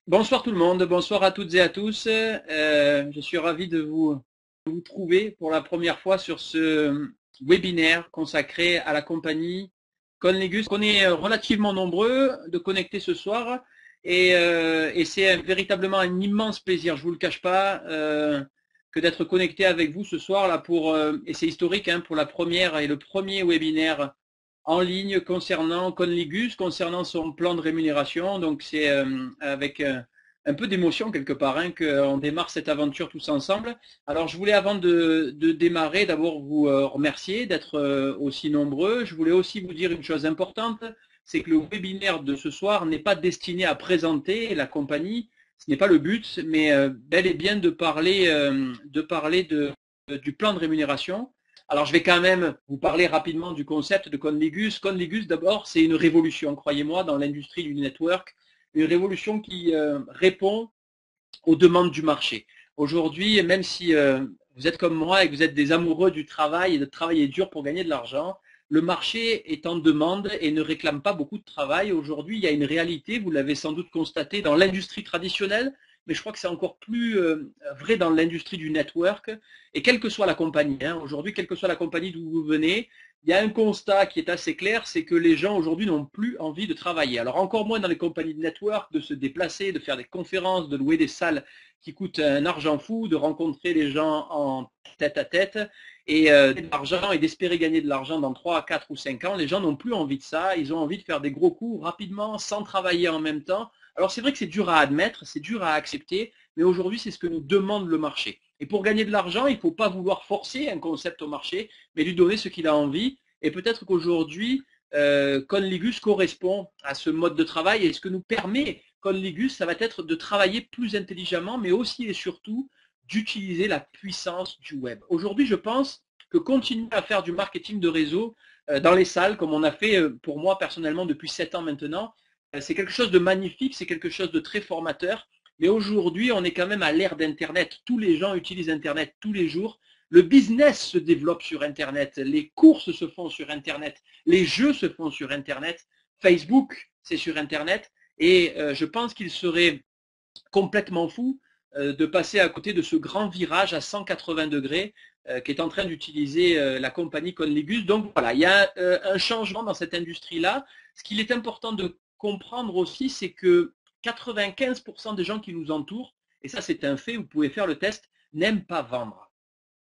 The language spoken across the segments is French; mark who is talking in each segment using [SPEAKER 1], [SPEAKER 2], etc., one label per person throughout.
[SPEAKER 1] Bonsoir tout le monde, bonsoir à toutes et à tous. Je suis ravi de vous trouver pour la première fois sur ce webinaire consacré à la compagnie Conlegus. On est relativement nombreux de connecter ce soir et c'est véritablement un immense plaisir, je vous le cache pas, que d'être connecté avec vous ce soir là et c'est historique hein, pour la première et le premier webinaire en ligne concernant Conligus, concernant son plan de rémunération. Donc c'est avec un peu d'émotion quelque part hein, qu'on démarre cette aventure tous ensemble. Alors je voulais avant de démarrer d'abord vous remercier d'être aussi nombreux. Je voulais aussi vous dire une chose importante, c'est que le webinaire de ce soir n'est pas destiné à présenter la compagnie, ce n'est pas le but, mais bel et bien du plan de rémunération. Alors, je vais quand même vous parler rapidement du concept de Conligus. Conligus, d'abord, c'est une révolution, croyez-moi, dans l'industrie du network, une révolution qui répond aux demandes du marché. Aujourd'hui, même si vous êtes comme moi et que vous êtes des amoureux du travail et de travailler dur pour gagner de l'argent, le marché est en demande et ne réclame pas beaucoup de travail. Aujourd'hui, il y a une réalité, vous l'avez sans doute constaté dans l'industrie traditionnelle, mais je crois que c'est encore plus vrai dans l'industrie du network. Et quelle que soit la compagnie, hein, aujourd'hui, quelle que soit la compagnie d'où vous venez, il y a un constat qui est assez clair, c'est que les gens aujourd'hui n'ont plus envie de travailler. Alors encore moins dans les compagnies de network, de se déplacer, de faire des conférences, de louer des salles qui coûtent un argent fou, de rencontrer les gens en tête à tête et d'argent et d'espérer gagner de l'argent dans 3, 4 ou 5 ans. Les gens n'ont plus envie de ça, ils ont envie de faire des gros coups rapidement, sans travailler en même temps. Alors c'est vrai que c'est dur à admettre, c'est dur à accepter, mais aujourd'hui c'est ce que nous demande le marché. Et pour gagner de l'argent, il ne faut pas vouloir forcer un concept au marché, mais lui donner ce qu'il a envie. Et peut-être qu'aujourd'hui, Conligus correspond à ce mode de travail et ce que nous permet Conligus, ça va être de travailler plus intelligemment, mais aussi et surtout d'utiliser la puissance du web. Aujourd'hui, je pense que continuer à faire du marketing de réseau dans les salles, comme on a fait pour moi personnellement depuis 7 ans maintenant, c'est quelque chose de magnifique, c'est quelque chose de très formateur. Mais aujourd'hui, on est quand même à l'ère d'Internet. Tous les gens utilisent Internet tous les jours. Le business se développe sur Internet. Les courses se font sur Internet. Les jeux se font sur Internet. Facebook, c'est sur Internet. Et je pense qu'il serait complètement fou de passer à côté de ce grand virage à 180 degrés qu'est en train d'utiliser la compagnie Conligus. Donc voilà, il y a un changement dans cette industrie-là. Ce qu'il est important de comprendre aussi, c'est que 95% des gens qui nous entourent, et ça c'est un fait, vous pouvez faire le test, n'aiment pas vendre.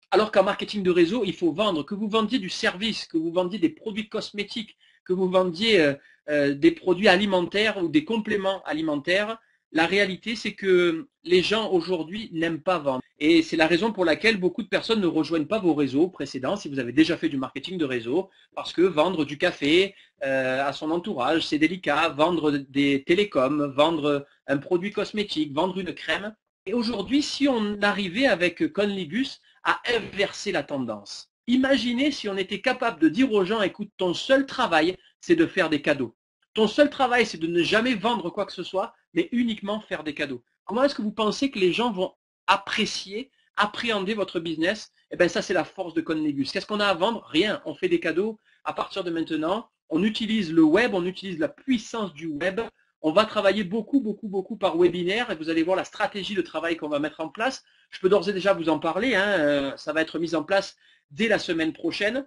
[SPEAKER 1] Alors qu'en marketing de réseau, il faut vendre, que vous vendiez du service, que vous vendiez des produits cosmétiques, que vous vendiez des produits alimentaires ou des compléments alimentaires. La réalité, c'est que les gens aujourd'hui n'aiment pas vendre. Et c'est la raison pour laquelle beaucoup de personnes ne rejoignent pas vos réseaux précédents, si vous avez déjà fait du marketing de réseau, parce que vendre du café à son entourage, c'est délicat, vendre des télécoms, vendre un produit cosmétique, vendre une crème. Et aujourd'hui, si on arrivait avec Conligus à inverser la tendance. Imaginez si on était capable de dire aux gens, écoute, ton seul travail, c'est de faire des cadeaux. Ton seul travail, c'est de ne jamais vendre quoi que ce soit, mais uniquement faire des cadeaux. Comment est-ce que vous pensez que les gens vont apprécier, appréhender votre business? Eh bien, ça, c'est la force de Conlegus. Qu'est-ce qu'on a à vendre? Rien. On fait des cadeaux. À partir de maintenant, on utilise le web, on utilise la puissance du web. On va travailler beaucoup, beaucoup, beaucoup par webinaire et vous allez voir la stratégie de travail qu'on va mettre en place. Je peux d'ores et déjà vous en parler, hein, ça va être mis en place dès la semaine prochaine.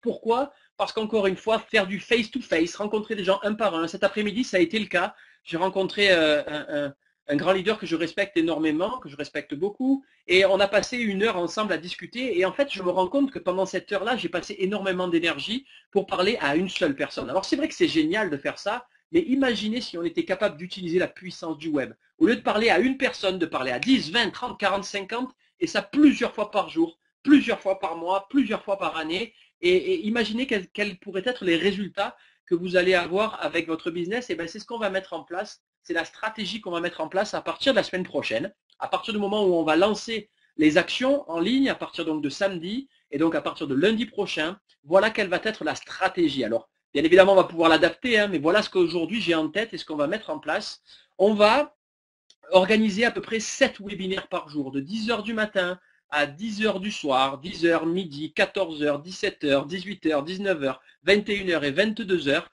[SPEAKER 1] Pourquoi? Parce qu'encore une fois, faire du face-to-face, rencontrer des gens un par un. Cet après-midi, ça a été le cas. J'ai rencontré un grand leader que je respecte énormément, que je respecte beaucoup, et on a passé 1 heure ensemble à discuter. Et en fait, je me rends compte que pendant cette heure-là, j'ai passé énormément d'énergie pour parler à une seule personne. Alors c'est vrai que c'est génial de faire ça, mais imaginez si on était capable d'utiliser la puissance du web. Au lieu de parler à une personne, de parler à 10, 20, 30, 40, 50, et ça plusieurs fois par jour, plusieurs fois par mois, plusieurs fois par année. Et imaginez quels pourraient être les résultats que vous allez avoir avec votre business. Et bien, c'est ce qu'on va mettre en place. C'est la stratégie qu'on va mettre en place à partir de la semaine prochaine, à partir du moment où on va lancer les actions en ligne, à partir donc de samedi, et donc à partir de lundi prochain. Voilà quelle va être la stratégie. Alors, bien évidemment, on va pouvoir l'adapter, hein, mais voilà ce qu'aujourd'hui j'ai en tête et ce qu'on va mettre en place. On va organiser à peu près 7 webinaires par jour, de 10 heures du matin à 10 heures du soir, 10 heures, midi, 14 heures, 17 heures, 18 heures, 19 heures, 21 heures et 22 heures.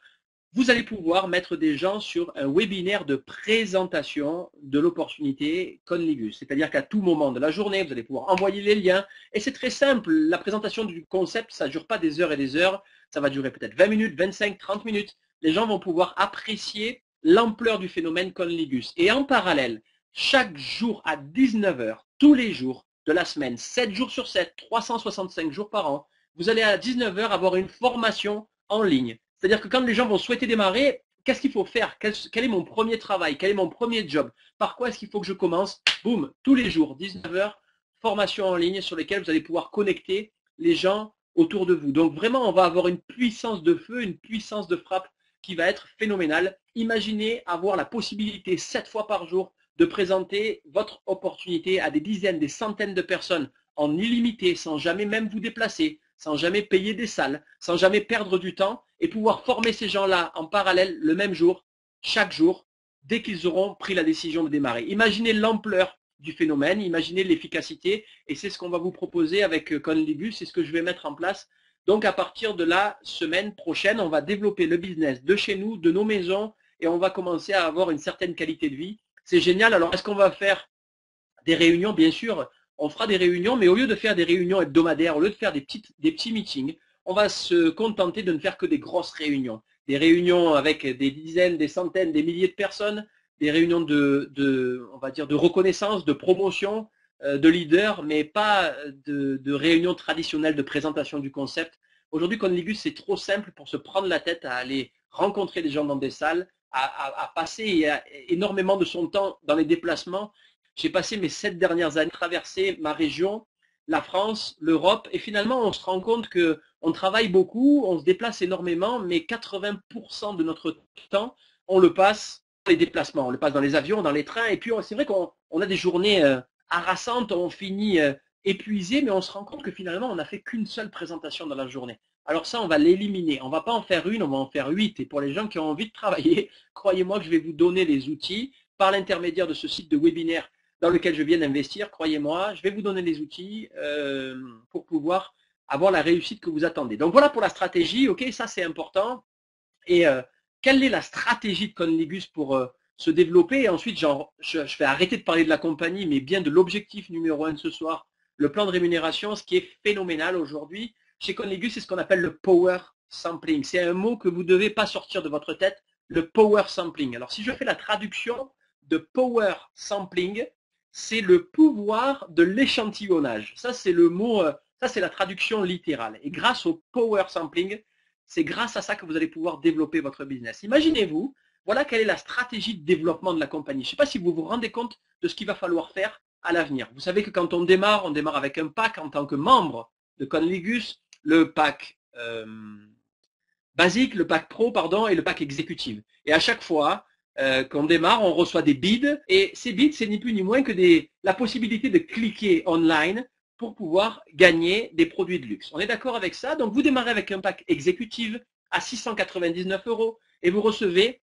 [SPEAKER 1] vous allez pouvoir mettre des gens sur un webinaire de présentation de l'opportunité Conligus. C'est-à-dire qu'à tout moment de la journée, vous allez pouvoir envoyer les liens. Et c'est très simple. La présentation du concept, ça ne dure pas des heures et des heures. Ça va durer peut-être 20 minutes, 25, 30 minutes. Les gens vont pouvoir apprécier l'ampleur du phénomène Conligus. Et en parallèle, chaque jour à 19 heures, tous les jours de la semaine, 7 jours sur 7, 365 jours par an, vous allez à 19 heures avoir une formation en ligne. C'est-à-dire que quand les gens vont souhaiter démarrer, qu'est-ce qu'il faut faire? Quel est mon premier travail? Quel est mon premier job? Par quoi est-ce qu'il faut que je commence? Boum, tous les jours, 19 heures, formation en ligne sur lesquelles vous allez pouvoir connecter les gens autour de vous. Donc vraiment, on va avoir une puissance de feu, une puissance de frappe qui va être phénoménale. Imaginez avoir la possibilité 7 fois par jour de présenter votre opportunité à des dizaines, des centaines de personnes en illimité, sans jamais même vous déplacer, sans jamais payer des salles, sans jamais perdre du temps et pouvoir former ces gens-là en parallèle le même jour, chaque jour, dès qu'ils auront pris la décision de démarrer. Imaginez l'ampleur du phénomène, imaginez l'efficacité et c'est ce qu'on va vous proposer avec Conligus, c'est ce que je vais mettre en place. Donc à partir de la semaine prochaine, on va développer le business de chez nous, de nos maisons et on va commencer à avoir une certaine qualité de vie. C'est génial. Alors est-ce qu'on va faire des réunions? Bien sûr, on fera des réunions, mais au lieu de faire des réunions hebdomadaires, au lieu de faire des petits meetings, on va se contenter de ne faire que des grosses réunions. Des réunions avec des dizaines, des centaines, des milliers de personnes, des réunions on va dire, de reconnaissance, de promotion, de leaders, mais pas de réunions traditionnelles de présentation du concept. Aujourd'hui, Conligus, c'est trop simple pour se prendre la tête à aller rencontrer des gens dans des salles, à passer énormément de son temps dans les déplacements. J'ai passé mes 7 dernières années à traverser ma région, la France, l'Europe, et finalement on se rend compte qu'on travaille beaucoup, on se déplace énormément, mais 80% de notre temps, on le passe dans les déplacements, on le passe dans les avions, dans les trains, et puis c'est vrai qu'on a des journées harassantes, on finit épuisé, mais on se rend compte que finalement on n'a fait qu'une seule présentation dans la journée. Alors ça, on va l'éliminer. On ne va pas en faire une, on va en faire 8. Et pour les gens qui ont envie de travailler, croyez-moi que je vais vous donner les outils par l'intermédiaire de ce site de webinaire dans lequel je viens d'investir, croyez-moi, je vais vous donner les outils pour pouvoir avoir la réussite que vous attendez. Donc voilà pour la stratégie, ok, ça c'est important. Et quelle est la stratégie de Conligus pour se développer? Et ensuite, je vais arrêter de parler de la compagnie, mais bien de l'objectif numéro 1 de ce soir, le plan de rémunération, ce qui est phénoménal aujourd'hui. Chez Conligus, c'est ce qu'on appelle le power sampling. C'est un mot que vous ne devez pas sortir de votre tête, le power sampling. Alors si je fais la traduction de power sampling, c'est le pouvoir de l'échantillonnage. Ça, c'est le mot, ça c'est la traduction littérale. Et grâce au power sampling, c'est grâce à ça que vous allez pouvoir développer votre business. Imaginez-vous, voilà quelle est la stratégie de développement de la compagnie. Je ne sais pas si vous vous rendez compte de ce qu'il va falloir faire à l'avenir. Vous savez que quand on démarre avec un pack en tant que membre de Conligus, le pack basique, le pack pro, pardon, et le pack exécutif. Et à chaque fois qu'on démarre, on reçoit des bids. Et ces bids, c'est ni plus ni moins que la possibilité de cliquer online pour pouvoir gagner des produits de luxe. On est d'accord avec ça? Donc vous démarrez avec un pack exécutif à 699 € et vous recevez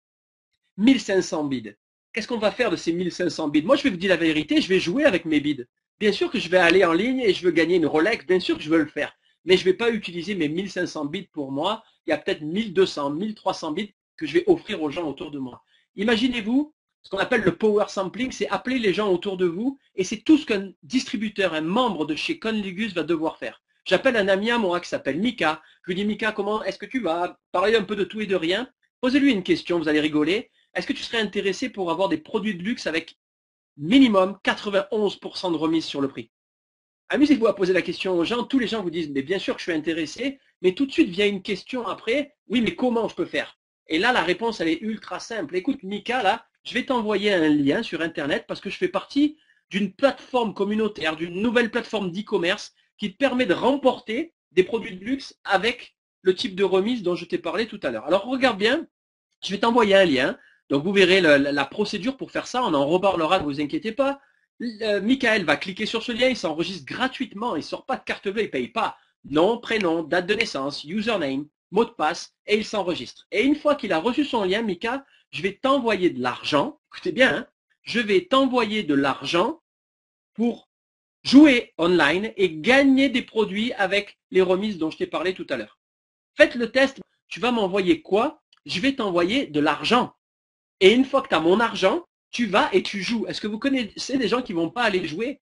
[SPEAKER 1] 1500 bids. Qu'est-ce qu'on va faire de ces 1500 bids? Moi, je vais vous dire la vérité, je vais jouer avec mes bids. Bien sûr que je vais aller en ligne et je veux gagner une Rolex, bien sûr que je veux le faire. Mais je ne vais pas utiliser mes 1500 bids pour moi. Il y a peut-être 1200, 1300 bids que je vais offrir aux gens autour de moi. Imaginez-vous, ce qu'on appelle le power sampling, c'est appeler les gens autour de vous et c'est tout ce qu'un distributeur, un membre de chez Conligus va devoir faire. J'appelle un ami à moi qui s'appelle Mika. Je lui dis, Mika, comment est-ce que tu vas? Parler un peu de tout et de rien. Posez-lui une question, vous allez rigoler. Est-ce que tu serais intéressé pour avoir des produits de luxe avec minimum 91% de remise sur le prix? Amusez-vous à poser la question aux gens. Tous les gens vous disent, mais bien sûr que je suis intéressé, mais tout de suite vient une question après, oui, mais comment je peux faire? Et là, la réponse, elle est ultra simple. Écoute, Mika, là, je vais t'envoyer un lien sur Internet parce que je fais partie d'une plateforme communautaire, d'une nouvelle plateforme d'e-commerce qui te permet de remporter des produits de luxe avec le type de remise dont je t'ai parlé tout à l'heure. Alors, regarde bien, je vais t'envoyer un lien. Donc, vous verrez la procédure pour faire ça. On en reparlera, ne vous inquiétez pas. Michael va cliquer sur ce lien, il s'enregistre gratuitement, il ne sort pas de carte bleue, il ne paye pas. Nom, prénom, date de naissance, username, mot de passe, et il s'enregistre. Et une fois qu'il a reçu son lien, Mika, je vais t'envoyer de l'argent. Écoutez bien, hein, je vais t'envoyer de l'argent pour jouer online et gagner des produits avec les remises dont je t'ai parlé tout à l'heure. Faites le test. Tu vas m'envoyer quoi? je vais t'envoyer de l'argent. Et une fois que tu as mon argent, tu vas et tu joues. Est-ce que vous connaissez des gens qui vont pas aller jouer?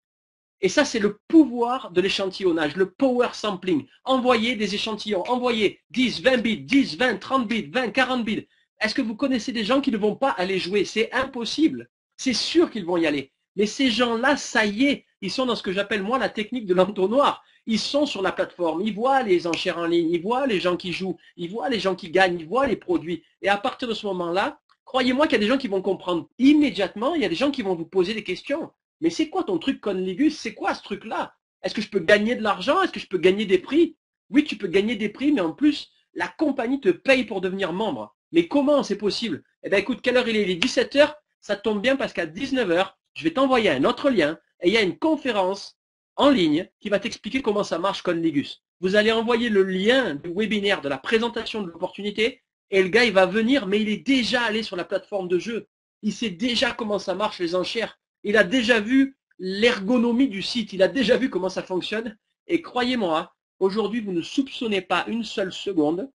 [SPEAKER 1] Et ça, c'est le pouvoir de l'échantillonnage, le power sampling. Envoyer des échantillons, envoyer 10, 20 bits, 10, 20, 30 bits, 20, 40 bits. Est-ce que vous connaissez des gens qui ne vont pas aller jouer? C'est impossible. C'est sûr qu'ils vont y aller. Mais ces gens-là, ça y est, ils sont dans ce que j'appelle moi la technique de l'entonnoir. Ils sont sur la plateforme, ils voient les enchères en ligne, ils voient les gens qui jouent, ils voient les gens qui gagnent, ils voient les produits. Et à partir de ce moment-là, croyez-moi qu'il y a des gens qui vont comprendre immédiatement, il y a des gens qui vont vous poser des questions. Mais c'est quoi ton truc Conligus? C'est quoi ce truc-là? Est-ce que je peux gagner de l'argent? Est-ce que je peux gagner des prix? Oui, tu peux gagner des prix, mais en plus, la compagnie te paye pour devenir membre. Mais comment c'est possible? Eh bien, écoute, quelle heure il est? Il est 17 h. Ça tombe bien parce qu'à 19 h, je vais t'envoyer un autre lien et il y a une conférence en ligne qui va t'expliquer comment ça marche Conligus. Vous allez envoyer le lien du webinaire, de la présentation de l'opportunité et le gars, il va venir, mais il est déjà allé sur la plateforme de jeu. Il sait déjà comment ça marche les enchères. Il a déjà vu l'ergonomie du site, il a déjà vu comment ça fonctionne. Et croyez-moi, aujourd'hui, vous ne soupçonnez pas une seule seconde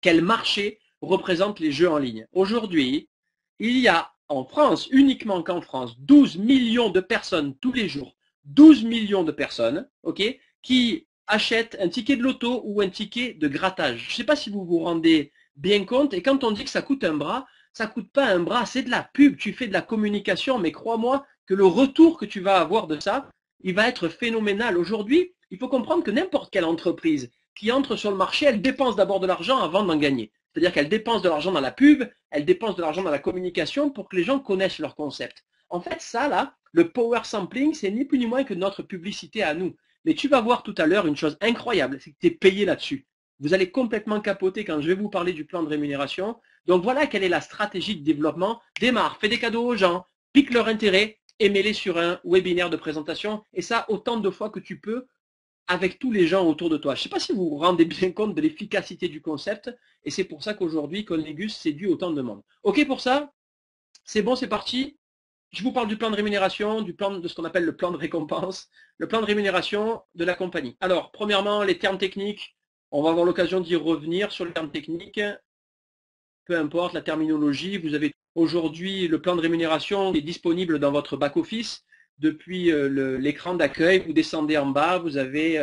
[SPEAKER 1] quel marché représente les jeux en ligne. Aujourd'hui, il y a en France, uniquement qu'en France, 12 millions de personnes tous les jours, 12 millions de personnes, ok, qui achètent un ticket de loto ou un ticket de grattage. Je ne sais pas si vous vous rendez bien compte, et quand on dit que ça coûte un bras, ça coûte pas un bras, c'est de la pub, tu fais de la communication, mais crois-moi que le retour que tu vas avoir de ça, il va être phénoménal. Aujourd'hui, il faut comprendre que n'importe quelle entreprise qui entre sur le marché, elle dépense d'abord de l'argent avant d'en gagner. C'est-à-dire qu'elle dépense de l'argent dans la pub, elle dépense de l'argent dans la communication pour que les gens connaissent leur concept. En fait, ça là, le power sampling, c'est ni plus ni moins que notre publicité à nous. Mais tu vas voir tout à l'heure une chose incroyable, c'est que tu es payé là-dessus. Vous allez complètement capoter quand je vais vous parler du plan de rémunération. Donc voilà quelle est la stratégie de développement. Démarre, fais des cadeaux aux gens, pique leur intérêt et mets-les sur un webinaire de présentation. Et ça, autant de fois que tu peux avec tous les gens autour de toi. Je ne sais pas si vous vous rendez bien compte de l'efficacité du concept. Et c'est pour ça qu'aujourd'hui, Conligus séduit autant de monde. OK pour ça? C'est bon, c'est parti. Je vous parle du plan de rémunération, du plan de ce qu'on appelle le plan de récompense, le plan de rémunération de la compagnie. Alors, premièrement, les termes techniques. On va avoir l'occasion d'y revenir sur les termes techniques. Peu importe la terminologie, vous avez aujourd'hui le plan de rémunération qui est disponible dans votre back-office. Depuis l'écran d'accueil, vous descendez en bas, vous avez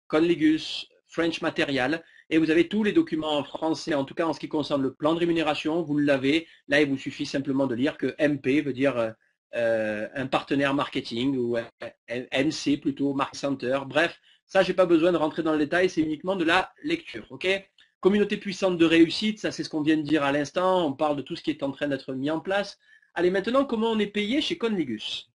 [SPEAKER 1] Conligus, French Material, et vous avez tous les documents en français, en tout cas en ce qui concerne le plan de rémunération, vous l'avez. Là, il vous suffit simplement de lire que MP veut dire un partenaire marketing, ou MC plutôt, Market Center. Bref, ça, j'ai pas besoin de rentrer dans le détail, c'est uniquement de la lecture. Ok ? Communauté puissante de réussite, ça c'est ce qu'on vient de dire à l'instant, on parle de tout ce qui est en train d'être mis en place. Allez, maintenant, comment on est payé chez Conligus?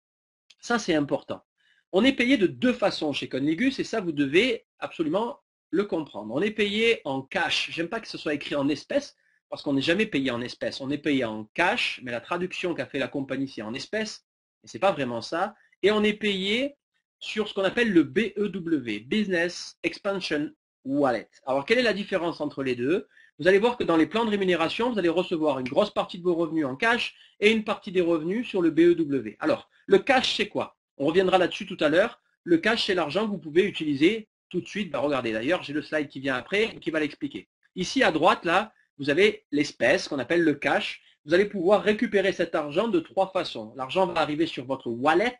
[SPEAKER 1] Ça, c'est important. On est payé de deux façons chez Conligus et ça, vous devez absolument le comprendre. On est payé en cash. J'aime pas que ce soit écrit en espèces parce qu'on n'est jamais payé en espèces. On est payé en cash, mais la traduction qu'a fait la compagnie, c'est en espèces. Et c'est pas vraiment ça. Et on est payé sur ce qu'on appelle le BEW, Business Expansion Wallet. Alors, quelle est la différence entre les deux? Vous allez voir que dans les plans de rémunération, vous allez recevoir une grosse partie de vos revenus en cash et une partie des revenus sur le BEW. Alors, le cash, c'est quoi? On reviendra là-dessus tout à l'heure. Le cash, c'est l'argent que vous pouvez utiliser tout de suite. Regardez, d'ailleurs, j'ai le slide qui vient après qui va l'expliquer. Ici, à droite, là, vous avez l'espèce qu'on appelle le cash. Vous allez pouvoir récupérer cet argent de trois façons. L'argent va arriver sur votre wallet,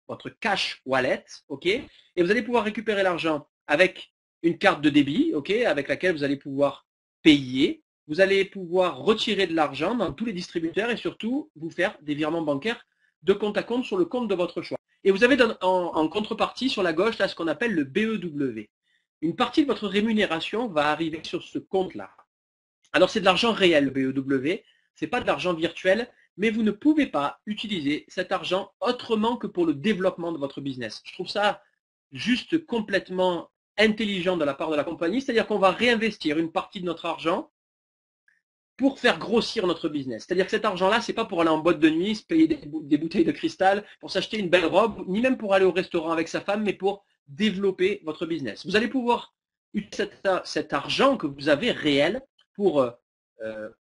[SPEAKER 1] votre cash wallet, ok? Et vous allez pouvoir récupérer l'argent avec une carte de débit, ok, avec laquelle vous allez pouvoir payer. Vous allez pouvoir retirer de l'argent dans tous les distributeurs et surtout vous faire des virements bancaires de compte à compte sur le compte de votre choix. Et vous avez en contrepartie sur la gauche là ce qu'on appelle le BEW. Une partie de votre rémunération va arriver sur ce compte-là. Alors c'est de l'argent réel, le BEW, c'est pas de l'argent virtuel, mais vous ne pouvez pas utiliser cet argent autrement que pour le développement de votre business. Je trouve ça juste complètement intelligent de la part de la compagnie, c'est-à-dire qu'on va réinvestir une partie de notre argent pour faire grossir notre business. C'est-à-dire que cet argent-là, c'est pas pour aller en boîte de nuit, se payer des bouteilles de cristal, pour s'acheter une belle robe, ni même pour aller au restaurant avec sa femme, mais pour développer votre business. Vous allez pouvoir utiliser cet argent que vous avez réel pour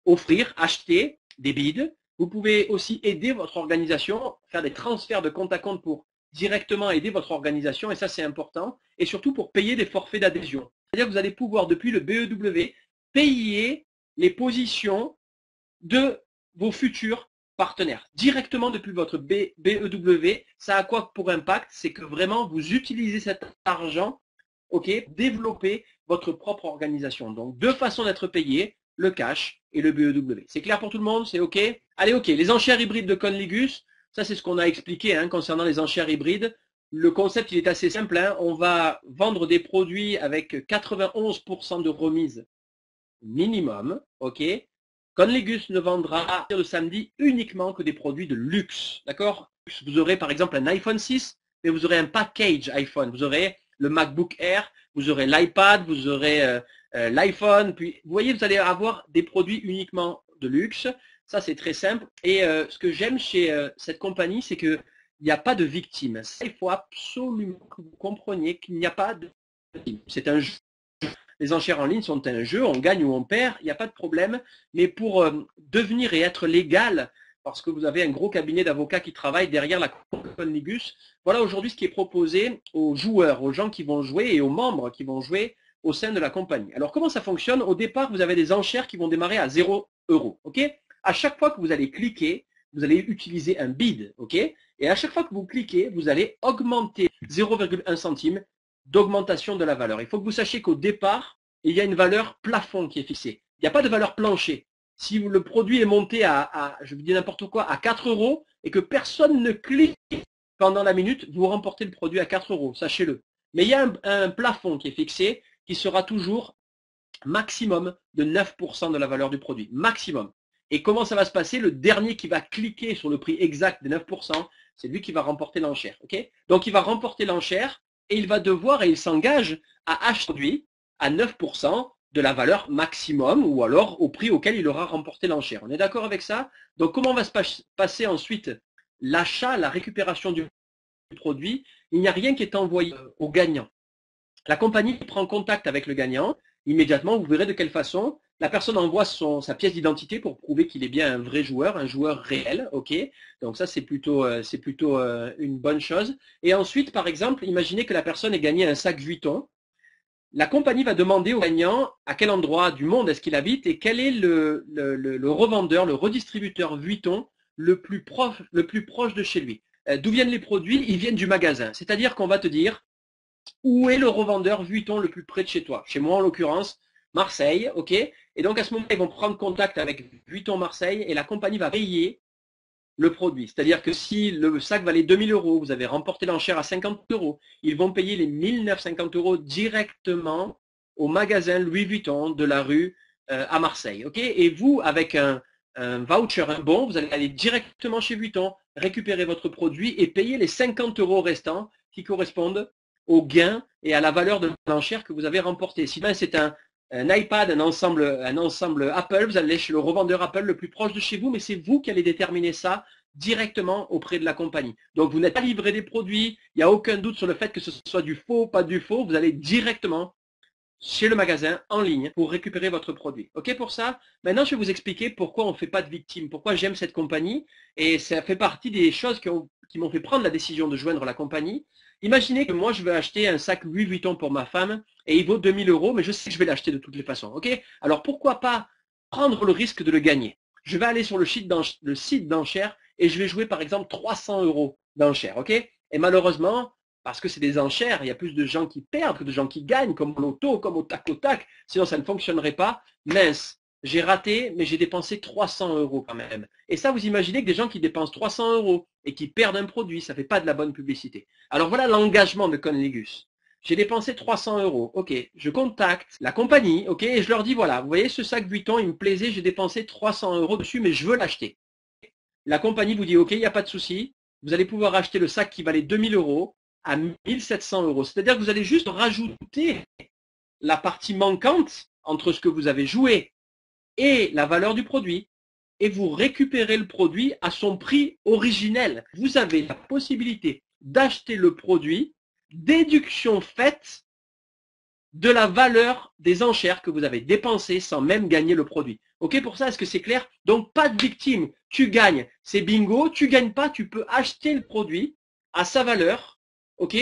[SPEAKER 1] offrir, acheter des bids. Vous pouvez aussi aider votre organisation, faire des transferts de compte à compte pour directement aider votre organisation, et ça c'est important, et surtout pour payer des forfaits d'adhésion. C'est-à-dire que vous allez pouvoir, depuis le BEW, payer les positions de vos futurs partenaires directement depuis votre BEW. Ça a quoi pour impact? C'est que vraiment vous utilisez cet argent, ok, développer votre propre organisation. Donc deux façons d'être payé, le cash et le BEW. C'est clair pour tout le monde? C'est ok? Allez, ok. Les enchères hybrides de Conligus, ça c'est ce qu'on a expliqué concernant les enchères hybrides. Le concept il est assez simple. On va vendre des produits avec 91% de remise minimum, ok. Conligus ne vendra à partir de samedi uniquement que des produits de luxe, d'accord. Vous aurez par exemple un iPhone 6, mais vous aurez un package iPhone. Vous aurez le MacBook Air, vous aurez l'iPad, vous aurez l'iPhone. Puis vous voyez, vous allez avoir des produits uniquement de luxe. Ça c'est très simple. Et ce que j'aime chez cette compagnie, c'est que il n'y a pas de victime. Ça, il faut absolument que vous compreniez qu'il n'y a pas de victime. C'est un jeu. Les enchères en ligne sont un jeu, on gagne ou on perd, il n'y a pas de problème. Mais pour devenir et être légal, parce que vous avez un gros cabinet d'avocats qui travaille derrière la Conligus, voilà aujourd'hui ce qui est proposé aux joueurs, aux gens qui vont jouer et aux membres qui vont jouer au sein de la compagnie. Alors comment ça fonctionne? Au départ, vous avez des enchères qui vont démarrer à 0 €. Ok, à chaque fois que vous allez cliquer, vous allez utiliser un bid. Ok, et à chaque fois que vous cliquez, vous allez augmenter 0,1 centime d'augmentation de la valeur. Il faut que vous sachiez qu'au départ, il y a une valeur plafond qui est fixée. Il n'y a pas de valeur plancher. Si le produit est monté je vous dis n'importe quoi, à 4 € et que personne ne clique pendant la minute, vous remportez le produit à 4 €, sachez-le. Mais il y a un plafond qui est fixé qui sera toujours maximum de 9% de la valeur du produit. Maximum. Et comment ça va se passer? Le dernier qui va cliquer sur le prix exact des 9%, c'est lui qui va remporter l'enchère. Okay, donc il va remporter l'enchère et il va devoir, et il s'engage à acheter à 9% de la valeur maximum ou alors au prix auquel il aura remporté l'enchère. On est d'accord avec ça? Donc comment va se passer ensuite l'achat, la récupération du produit? Il n'y a rien qui est envoyé au gagnant. La compagnie prend contact avec le gagnant. Immédiatement, vous verrez de quelle façon. La personne envoie sa pièce d'identité pour prouver qu'il est bien un vrai joueur, un joueur réel. Ok, donc ça c'est plutôt une bonne chose. Et ensuite, par exemple, imaginez que la personne ait gagné un sac Vuitton. La compagnie va demander au gagnant à quel endroit du monde est-ce qu'il habite et quel est le revendeur, le redistributeur Vuitton le plus proche de chez lui. D'où viennent les produits? Ils viennent du magasin. C'est-à-dire qu'on va te dire où est le revendeur Vuitton le plus près de chez toi? Chez moi, en l'occurrence, Marseille, ok? Et donc, à ce moment, ils vont prendre contact avec Vuitton Marseille et la compagnie va payer le produit. C'est-à-dire que si le sac valait 2000 €, vous avez remporté l'enchère à 50 €, ils vont payer les 1950 € directement au magasin Louis Vuitton de la rue à Marseille, ok? Et vous, avec un voucher, un bon, vous allez aller directement chez Vuitton, récupérer votre produit et payer les 50 € restants qui correspondent au gain et à la valeur de l'enchère que vous avez remporté. Si c'est un iPad, un ensemble Apple, vous allez chez le revendeur Apple le plus proche de chez vous, mais c'est vous qui allez déterminer ça directement auprès de la compagnie. Donc vous n'êtes pas livré des produits, il n'y a aucun doute sur le fait que ce soit du faux, pas du faux, vous allez directement chez le magasin en ligne pour récupérer votre produit. Ok pour ça? Maintenant, je vais vous expliquer pourquoi on ne fait pas de victime, pourquoi j'aime cette compagnie, et ça fait partie des choses qui m'ont fait prendre la décision de joindre la compagnie. Imaginez que moi, je veux acheter un sac Louis Vuitton pour ma femme, et il vaut 2000 €, mais je sais que je vais l'acheter de toutes les façons. Ok? Alors pourquoi pas prendre le risque de le gagner? Je vais aller sur le site d'enchères, et je vais jouer par exemple 300 € d'enchères. Ok? Et malheureusement, parce que c'est des enchères, il y a plus de gens qui perdent que de gens qui gagnent, comme au loto, comme au tac, sinon ça ne fonctionnerait pas. Mince, j'ai raté, mais j'ai dépensé 300 € quand même. Et ça, vous imaginez que des gens qui dépensent 300 € et qui perdent un produit, ça ne fait pas de la bonne publicité. Alors voilà l'engagement de Conligus. J'ai dépensé 300 €, ok, je contacte la compagnie, ok, et je leur dis, voilà, vous voyez ce sac Vuitton, il me plaisait, j'ai dépensé 300 € dessus, mais je veux l'acheter. La compagnie vous dit, ok, il n'y a pas de souci, vous allez pouvoir acheter le sac qui valait 2000 € à 1700 €. C'est-à-dire que vous allez juste rajouter la partie manquante entre ce que vous avez joué et la valeur du produit et vous récupérez le produit à son prix originel. Vous avez la possibilité d'acheter le produit, déduction faite de la valeur des enchères que vous avez dépensées sans même gagner le produit. Ok pour ça, est-ce que c'est clair? Donc pas de victime, tu gagnes, c'est bingo, tu gagnes pas, tu peux acheter le produit à sa valeur, ok,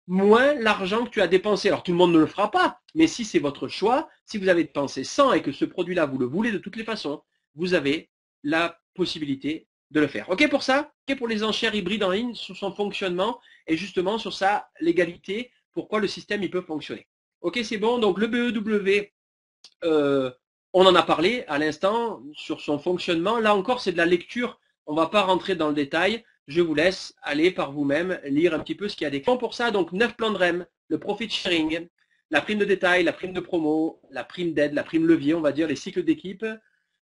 [SPEAKER 1] moins l'argent que tu as dépensé. Alors tout le monde ne le fera pas, mais si c'est votre choix, si vous avez dépensé 100 et que ce produit-là, vous le voulez de toutes les façons, vous avez la possibilité de le faire. OK pour ça? OK pour les enchères hybrides en ligne, sur son fonctionnement et justement sur sa légalité, pourquoi le système il peut fonctionner. OK, c'est bon. Donc le BEW, on en a parlé à l'instant sur son fonctionnement. Là encore, c'est de la lecture. On ne va pas rentrer dans le détail. Je vous laisse aller par vous-même lire un petit peu ce qu'il y a d'écrit. Pour ça, donc 9 plans de REM, le profit sharing, la prime de détail, la prime de promo, la prime d'aide, la prime levier, on va dire, les cycles d'équipe,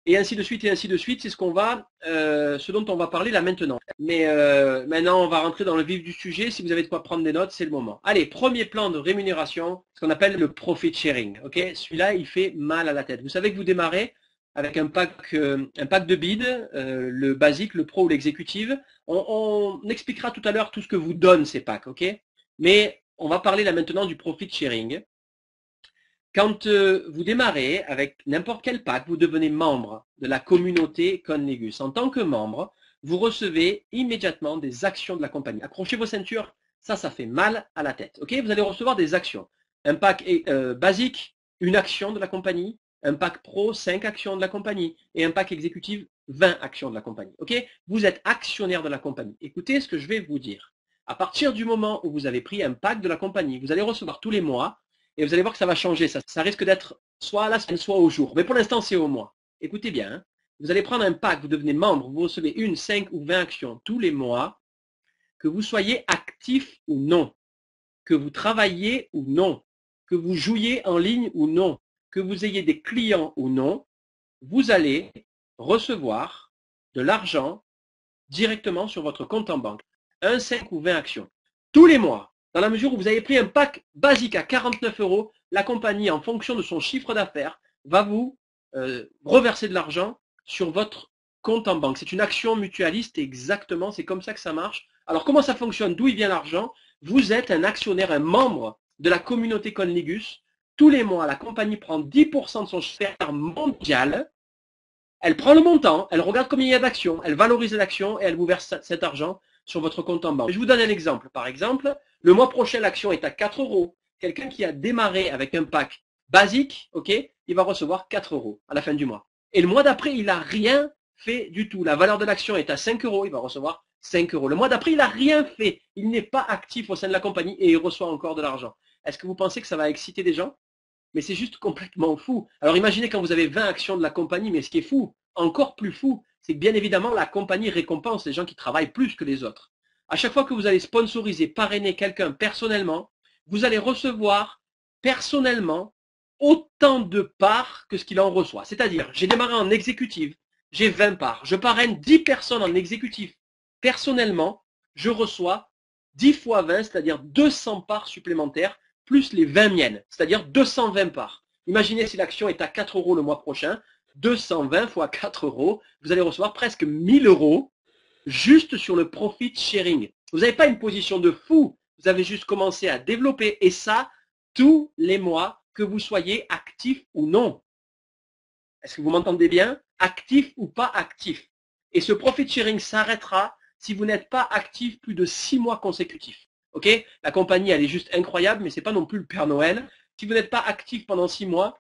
[SPEAKER 1] et ainsi de suite et ainsi de suite. C'est ce dont on va parler là maintenant. Mais maintenant, on va rentrer dans le vif du sujet. Si vous avez de quoi prendre des notes, c'est le moment. Allez, premier plan de rémunération, ce qu'on appelle le profit sharing. Ok, celui-là, il fait mal à la tête. Vous savez que vous démarrez avec un pack de bid, le basique, le pro ou l'exécutive. On expliquera tout à l'heure tout ce que vous donnent ces packs, ok? Mais on va parler là maintenant du profit sharing. Quand vous démarrez avec n'importe quel pack, vous devenez membre de la communauté Connegus. En tant que membre, vous recevez immédiatement des actions de la compagnie. Accrochez vos ceintures, ça fait mal à la tête. Ok, vous allez recevoir des actions. Un pack basique, une action de la compagnie. Un pack pro, 5 actions de la compagnie. Et un pack exécutif, 20 actions de la compagnie. Ok, vous êtes actionnaire de la compagnie. Écoutez ce que je vais vous dire. À partir du moment où vous avez pris un pack de la compagnie, vous allez recevoir tous les mois. Et vous allez voir que ça va changer. Ça risque d'être soit à la semaine, soit au jour. Mais pour l'instant, c'est au mois. Écoutez bien. Hein. Vous allez prendre un pack, vous devenez membre, vous recevez 1, 5 ou 20 actions tous les mois, que vous soyez actif ou non, que vous travailliez ou non, que vous jouiez en ligne ou non, que vous ayez des clients ou non, vous allez recevoir de l'argent directement sur votre compte en banque. 1, 5 ou 20 actions. Tous les mois. Dans la mesure où vous avez pris un pack basique à 49 €, la compagnie, en fonction de son chiffre d'affaires, va vous reverser de l'argent sur votre compte en banque. C'est une action mutualiste exactement, c'est comme ça que ça marche. Alors comment ça fonctionne? D'où il vient l'argent? Vous êtes un actionnaire, un membre de la communauté Connegus. Tous les mois, la compagnie prend 10% de son chiffre d'affaires mondial. Elle prend le montant, elle regarde combien il y a d'actions, elle valorise l'action et elle vous verse cet argent sur votre compte en banque. Je vous donne un exemple. Par exemple, le mois prochain, l'action est à 4 €. Quelqu'un qui a démarré avec un pack basique, ok, il va recevoir 4 € à la fin du mois. Et le mois d'après, il n'a rien fait du tout. La valeur de l'action est à 5 €, il va recevoir 5 €. Le mois d'après, il n'a rien fait. Il n'est pas actif au sein de la compagnie et il reçoit encore de l'argent. Est-ce que vous pensez que ça va exciter des gens? Mais c'est juste complètement fou. Alors imaginez quand vous avez 20 actions de la compagnie, mais ce qui est fou, encore plus fou, c'est que bien évidemment la compagnie récompense les gens qui travaillent plus que les autres. À chaque fois que vous allez sponsoriser, parrainer quelqu'un personnellement, vous allez recevoir personnellement autant de parts que ce qu'il en reçoit. C'est-à-dire, j'ai démarré en exécutive, j'ai 20 parts, je parraine 10 personnes en exécutif. Personnellement, je reçois 10 fois 20, c'est-à-dire 200 parts supplémentaires plus les 20 miennes, c'est-à-dire 220 parts. Imaginez si l'action est à 4 € le mois prochain, 220 fois 4 €, vous allez recevoir presque 1000 € juste sur le profit sharing. Vous n'avez pas une position de fou, vous avez juste commencé à développer et ça tous les mois, que vous soyez actif ou non. Est-ce que vous m'entendez bien? Actif ou pas actif. Et ce profit sharing s'arrêtera si vous n'êtes pas actif plus de 6 mois consécutifs. Ok? La compagnie, elle est juste incroyable, mais ce n'est pas non plus le Père Noël. Si vous n'êtes pas actif pendant 6 mois,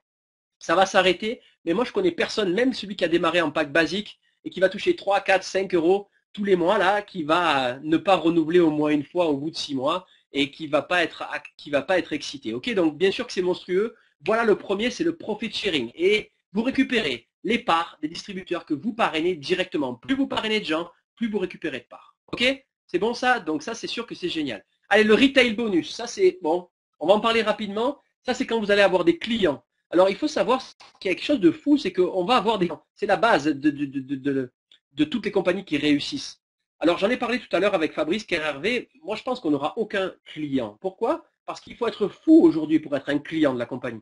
[SPEAKER 1] ça va s'arrêter. Mais moi, je connais personne, même celui qui a démarré en pack basique et qui va toucher 3, 4, 5 € tous les mois, là, qui va ne pas renouveler au moins une fois au bout de 6 mois et qui va pas être excité. Ok? Donc, bien sûr que c'est monstrueux. Voilà, le premier, c'est le profit sharing. Et vous récupérez les parts des distributeurs que vous parrainez directement. Plus vous parrainez de gens, plus vous récupérez de parts. Ok? C'est bon ça? Donc ça, c'est sûr que c'est génial. Allez, le retail bonus, ça c'est bon. On va en parler rapidement. Ça, c'est quand vous allez avoir des clients. Alors, il faut savoir qu'il y a quelque chose de fou, c'est qu'on va avoir des clients. C'est la base de toutes les compagnies qui réussissent. Alors, j'en ai parlé tout à l'heure avec Fabrice Kerhervé. Moi, je pense qu'on n'aura aucun client. Pourquoi? Parce qu'il faut être fou aujourd'hui pour être un client de la compagnie.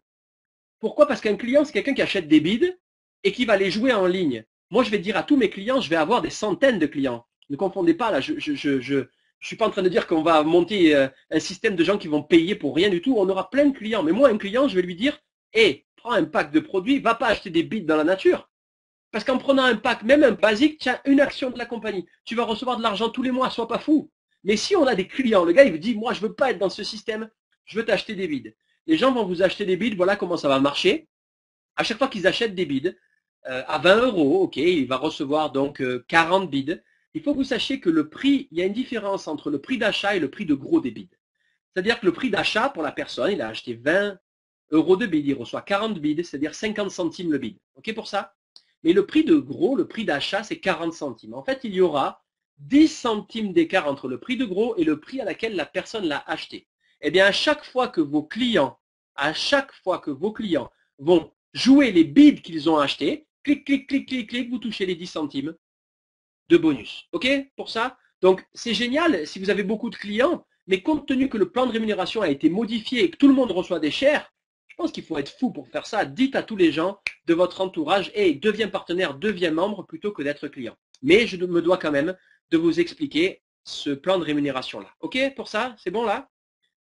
[SPEAKER 1] Pourquoi? Parce qu'un client, c'est quelqu'un qui achète des bids et qui va les jouer en ligne. Moi, je vais dire à tous mes clients, je vais avoir des centaines de clients. Ne confondez pas, là, je suis pas en train de dire qu'on va monter un système de gens qui vont payer pour rien du tout. On aura plein de clients. Mais moi, un client, je vais lui dire, hé, prends un pack de produits, va pas acheter des bids dans la nature. Parce qu'en prenant un pack, même un basique, tiens, une action de la compagnie, tu vas recevoir de l'argent tous les mois, sois pas fou. Mais si on a des clients, le gars il vous dit, moi je veux pas être dans ce système, je veux t'acheter des bids. Les gens vont vous acheter des bids, voilà comment ça va marcher. À chaque fois qu'ils achètent des bids, à 20 euros, ok, il va recevoir donc 40 bids. Il faut que vous sachiez que le prix, il y a une différence entre le prix d'achat et le prix de gros des bids. C'est-à-dire que le prix d'achat pour la personne, il a acheté 20 euros de bid, il reçoit 40 bids, c'est-à-dire 50 centimes le bid. Ok pour ça? Mais le prix de gros, le prix d'achat, c'est 40 centimes. En fait, il y aura 10 centimes d'écart entre le prix de gros et le prix à laquelle la personne l'a acheté. Eh bien, à chaque fois que vos clients vont jouer les bids qu'ils ont achetés, clic, clic, clic, clic, clic, vous touchez les 10 centimes de bonus. OK pour ça? Donc, c'est génial si vous avez beaucoup de clients, mais compte tenu que le plan de rémunération a été modifié et que tout le monde reçoit des shares, je pense qu'il faut être fou pour faire ça. Dites à tous les gens de votre entourage, hey, deviens partenaire, deviens membre plutôt que d'être client. Mais je me dois quand même de vous expliquer ce plan de rémunération-là. OK pour ça? C'est bon là?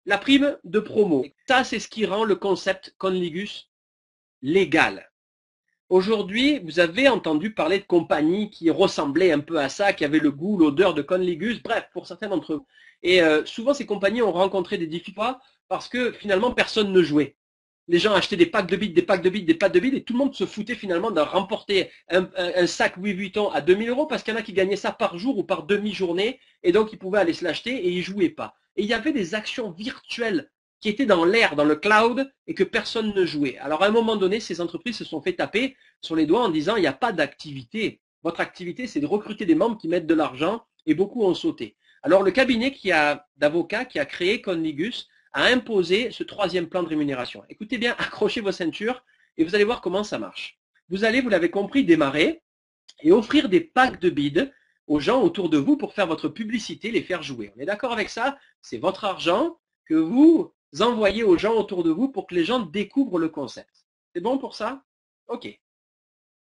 [SPEAKER 1] La prime de promo. Ça, c'est ce qui rend le concept Conligus légal. Aujourd'hui, vous avez entendu parler de compagnies qui ressemblaient un peu à ça, qui avaient le goût, l'odeur de Conligus, bref, pour certains d'entre eux. Et souvent, ces compagnies ont rencontré des difficultés parce que finalement, personne ne jouait. Les gens achetaient des packs de bids, des packs de bids, des packs de bids, et tout le monde se foutait finalement de remporter un sac Louis Vuitton à 2000 euros parce qu'il y en a qui gagnaient ça par jour ou par demi-journée, et donc ils pouvaient aller se l'acheter et ils jouaient pas. Et il y avait des actions virtuelles qui étaient dans l'air, dans le cloud, et que personne ne jouait. Alors à un moment donné, ces entreprises se sont fait taper sur les doigts en disant il n'y a pas d'activité. Votre activité, c'est de recruter des membres qui mettent de l'argent, et beaucoup ont sauté. Alors le cabinet d'avocats qui a créé Conligus a imposé ce troisième plan de rémunération. Écoutez bien, accrochez vos ceintures et vous allez voir comment ça marche. Vous allez, vous l'avez compris, démarrer et offrir des packs de bids aux gens autour de vous pour faire votre publicité, les faire jouer. On est d'accord avec ça? C'est votre argent que vous envoyez aux gens autour de vous pour que les gens découvrent le concept. C'est bon pour ça? Ok.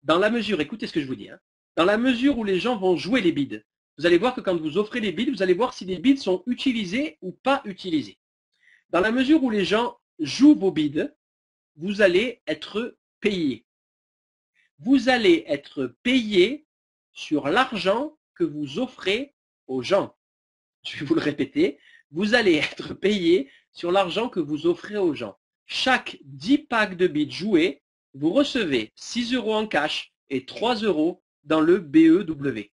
[SPEAKER 1] Dans la mesure, écoutez ce que je vous dis, hein, dans la mesure où les gens vont jouer les bids, vous allez voir que quand vous offrez les bids, vous allez voir si les bids sont utilisés ou pas utilisés. Dans la mesure où les gens jouent vos bids, vous allez être payé. Vous allez être payé sur l'argent que vous offrez aux gens. Je vais vous le répéter. Vous allez être payé sur l'argent que vous offrez aux gens. Chaque 10 packs de bids joués, vous recevez 6 euros en cash et 3 euros dans le BEW.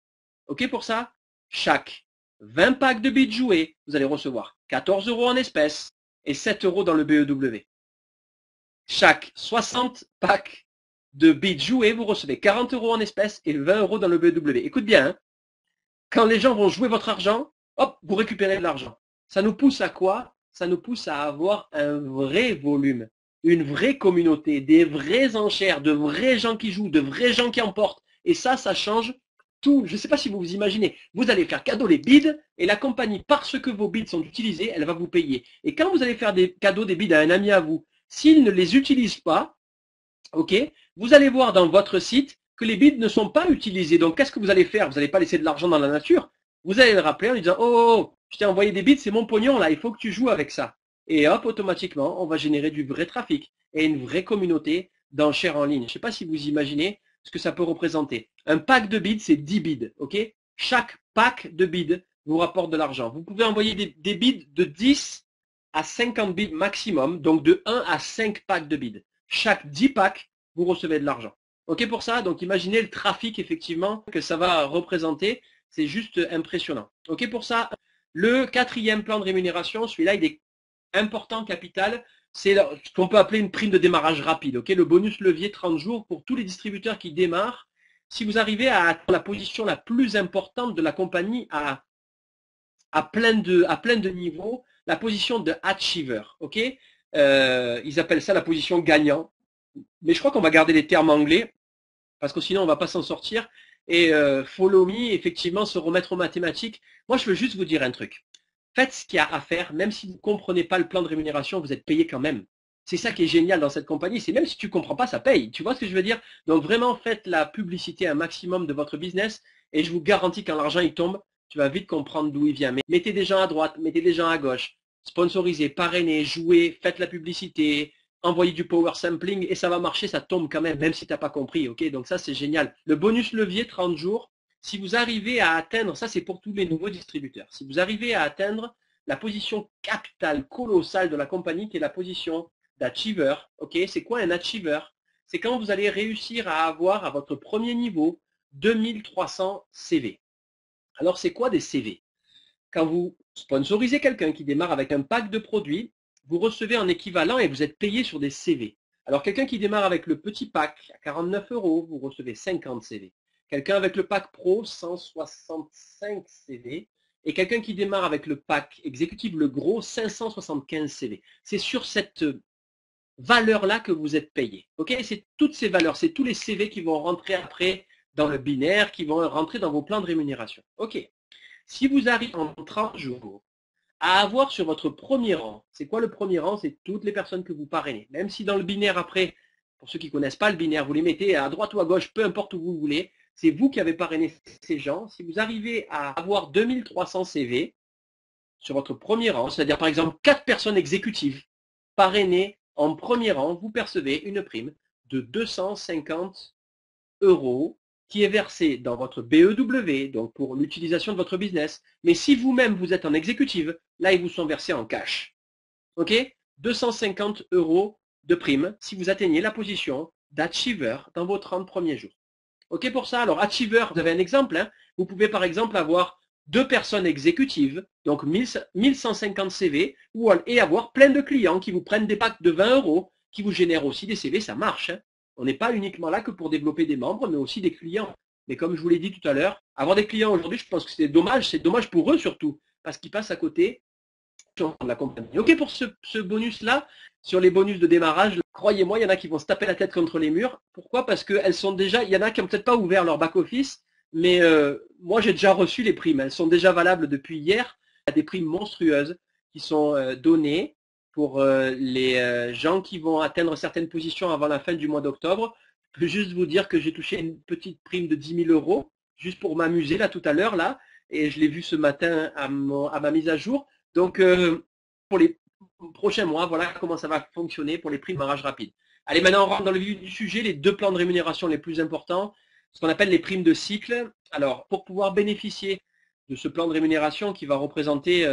[SPEAKER 1] OK pour ça? Chaque 20 packs de bids joués, vous allez recevoir 14 euros en espèces et 7 euros dans le BEW. Chaque 60 packs de bids joués, vous recevez 40 euros en espèces et 20 euros dans le BEW. Écoute bien, hein, quand les gens vont jouer votre argent, hop, vous récupérez de l'argent. Ça nous pousse à quoi? Ça nous pousse à avoir un vrai volume, une vraie communauté, des vraies enchères, de vrais gens qui jouent, de vrais gens qui emportent. Et ça change tout. Je ne sais pas si vous vous imaginez. Vous allez faire cadeau les bids et la compagnie, parce que vos bids sont utilisés, elle va vous payer. Et quand vous allez faire des cadeaux des bids à un ami à vous, s'il ne les utilise pas, ok, vous allez voir dans votre site que les bids ne sont pas utilisés. Donc, qu'est-ce que vous allez faire? Vous n'allez pas laisser de l'argent dans la nature. Vous allez le rappeler en lui disant, oh, je t'ai envoyé des bids, c'est mon pognon là, il faut que tu joues avec ça. Et hop, automatiquement, on va générer du vrai trafic et une vraie communauté d'enchères en ligne. Je ne sais pas si vous imaginez ce que ça peut représenter. Un pack de bids, c'est 10 bids, ok? Chaque pack de bids vous rapporte de l'argent. Vous pouvez envoyer des bids de 10 à 50 bids maximum, donc de 1 à 5 packs de bids. Chaque 10 packs, vous recevez de l'argent. Ok pour ça? Donc imaginez le trafic effectivement que ça va représenter. C'est juste impressionnant. Ok pour ça? Le quatrième plan de rémunération, celui-là, il est important, capital. C'est ce qu'on peut appeler une prime de démarrage rapide. Ok, le bonus levier 30 jours pour tous les distributeurs qui démarrent. Si vous arrivez à la position la plus importante de la compagnie à plein de niveaux, la position de achiever. Ok, ils appellent ça la position gagnant. Mais je crois qu'on va garder les termes anglais parce que sinon on va pas s'en sortir. Et follow me, effectivement, se remettre aux mathématiques. Moi, je veux juste vous dire un truc. Faites ce qu'il y a à faire, même si vous ne comprenez pas le plan de rémunération, vous êtes payé quand même. C'est ça qui est génial dans cette compagnie, c'est même si tu ne comprends pas, ça paye. Tu vois ce que je veux dire? Donc vraiment, faites la publicité un maximum de votre business et je vous garantis quand l'argent il tombe, tu vas vite comprendre d'où il vient. Mais mettez des gens à droite, mettez des gens à gauche, sponsorisez, parrainez, jouez, faites la publicité, envoyez du power sampling et ça va marcher, ça tombe quand même si tu n'as pas compris. Ok, donc ça c'est génial. Le bonus levier 30 jours, si vous arrivez à atteindre, ça c'est pour tous les nouveaux distributeurs, si vous arrivez à atteindre la position capitale colossale de la compagnie qui est la position d'achiever, ok, c'est quoi un achiever? C'est quand vous allez réussir à avoir à votre premier niveau 2300 CV. Alors c'est quoi des CV? Quand vous sponsorisez quelqu'un qui démarre avec un pack de produits, vous recevez en équivalent et vous êtes payé sur des CV. Alors quelqu'un qui démarre avec le petit pack à 49 €, vous recevez 50 CV. Quelqu'un avec le pack pro, 165 CV. Et quelqu'un qui démarre avec le pack exécutif, le gros, 575 CV. C'est sur cette valeur-là que vous êtes payé. Ok, c'est toutes ces valeurs, c'est tous les CV qui vont rentrer après dans le binaire, qui vont rentrer dans vos plans de rémunération. Ok. Si vous arrivez en 30 jours à avoir sur votre premier rang, c'est quoi le premier rang? C'est toutes les personnes que vous parrainez. Même si dans le binaire après, pour ceux qui ne connaissent pas le binaire, vous les mettez à droite ou à gauche, peu importe où vous voulez, c'est vous qui avez parrainé ces gens. Si vous arrivez à avoir 2300 CV sur votre premier rang, c'est-à-dire par exemple 4 personnes exécutives parrainées en premier rang, vous percevez une prime de 250 € qui est versé dans votre BEW, donc pour l'utilisation de votre business. Mais si vous-même vous êtes en exécutive, là ils vous sont versés en cash. Ok, 250 € de prime si vous atteignez la position d'achiever dans vos 30 premiers jours. Ok pour ça. Alors achiever, vous avez un exemple. Hein. Vous pouvez par exemple avoir 2 personnes exécutives, donc 1150 CV, et avoir plein de clients qui vous prennent des packs de 20 €, qui vous génèrent aussi des CV, ça marche. Hein. On n'est pas uniquement là que pour développer des membres, mais aussi des clients. Mais comme je vous l'ai dit tout à l'heure, avoir des clients aujourd'hui, je pense que c'est dommage pour eux surtout, parce qu'ils passent à côté de la compagnie. Ok pour ce bonus-là, sur les bonus de démarrage, croyez-moi, il y en a qui vont se taper la tête contre les murs. Pourquoi? Parce qu'elles sont déjà, il y en a qui n'ont peut-être pas ouvert leur back-office, mais moi j'ai déjà reçu les primes. Elles sont déjà valables depuis hier. Il y a des primes monstrueuses qui sont données pour les gens qui vont atteindre certaines positions avant la fin du mois d'octobre. Je peux juste vous dire que j'ai touché une petite prime de 10 000 € juste pour m'amuser là tout à l'heure là, et je l'ai vu ce matin à ma mise à jour. Donc pour les prochains mois, voilà comment ça va fonctionner pour les primes de démarrage rapide. Allez, maintenant on rentre dans le vif du sujet, les 2 plans de rémunération les plus importants, ce qu'on appelle les primes de cycle. Alors, pour pouvoir bénéficier de ce plan de rémunération qui va représenter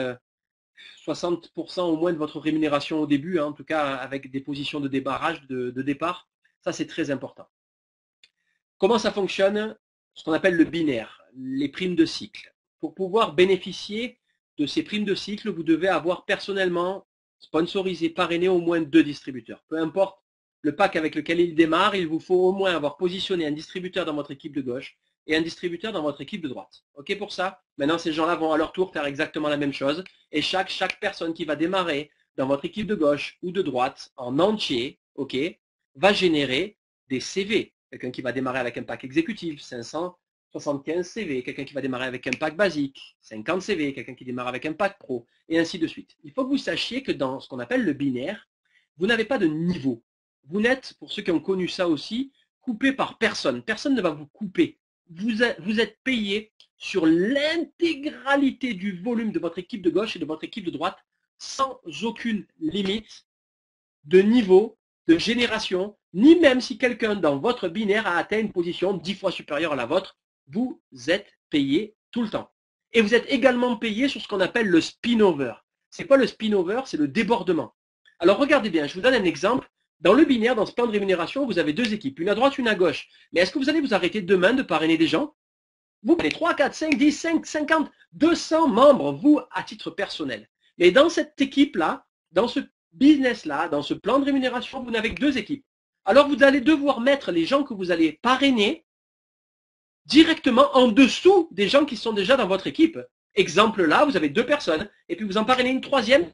[SPEAKER 1] 60% au moins de votre rémunération au début, hein, en tout cas avec des positions de débarrage, de départ, ça c'est très important. Comment ça fonctionne? Ce qu'on appelle le binaire, les primes de cycle. Pour pouvoir bénéficier de ces primes de cycle, vous devez avoir personnellement sponsorisé, parrainé au moins 2 distributeurs. Peu importe le pack avec lequel il démarre, il vous faut au moins avoir positionné un distributeur dans votre équipe de gauche et un distributeur dans votre équipe de droite. Ok pour ça? Maintenant, ces gens-là vont à leur tour faire exactement la même chose. Et chaque personne qui va démarrer dans votre équipe de gauche ou de droite en entier, ok, va générer des CV. Quelqu'un qui va démarrer avec un pack exécutif, 575 CV. Quelqu'un qui va démarrer avec un pack basique, 50 CV. Quelqu'un qui démarre avec un pack pro, et ainsi de suite. Il faut que vous sachiez que dans ce qu'on appelle le binaire, vous n'avez pas de niveau. Vous n'êtes, pour ceux qui ont connu ça aussi, coupé par personne. Personne ne va vous couper. Vous êtes payé sur l'intégralité du volume de votre équipe de gauche et de votre équipe de droite, sans aucune limite de niveau, de génération, ni même si quelqu'un dans votre binaire a atteint une position 10 fois supérieure à la vôtre, vous êtes payé tout le temps. Et vous êtes également payé sur ce qu'on appelle le spin-over. C'est quoi le spin-over? C'est le débordement. Alors regardez bien, je vous donne un exemple. Dans le binaire, dans ce plan de rémunération, vous avez 2 équipes, une à droite, une à gauche. Mais est-ce que vous allez vous arrêter demain de parrainer des gens? Vous prenez 3, 4, 5, 10, 5, 50, 200 membres, vous, à titre personnel. Mais dans cette équipe-là, dans ce business-là, dans ce plan de rémunération, vous n'avez que 2 équipes. Alors vous allez devoir mettre les gens que vous allez parrainer directement en dessous des gens qui sont déjà dans votre équipe. Exemple là, vous avez 2 personnes, et puis vous en parrainez une 3e,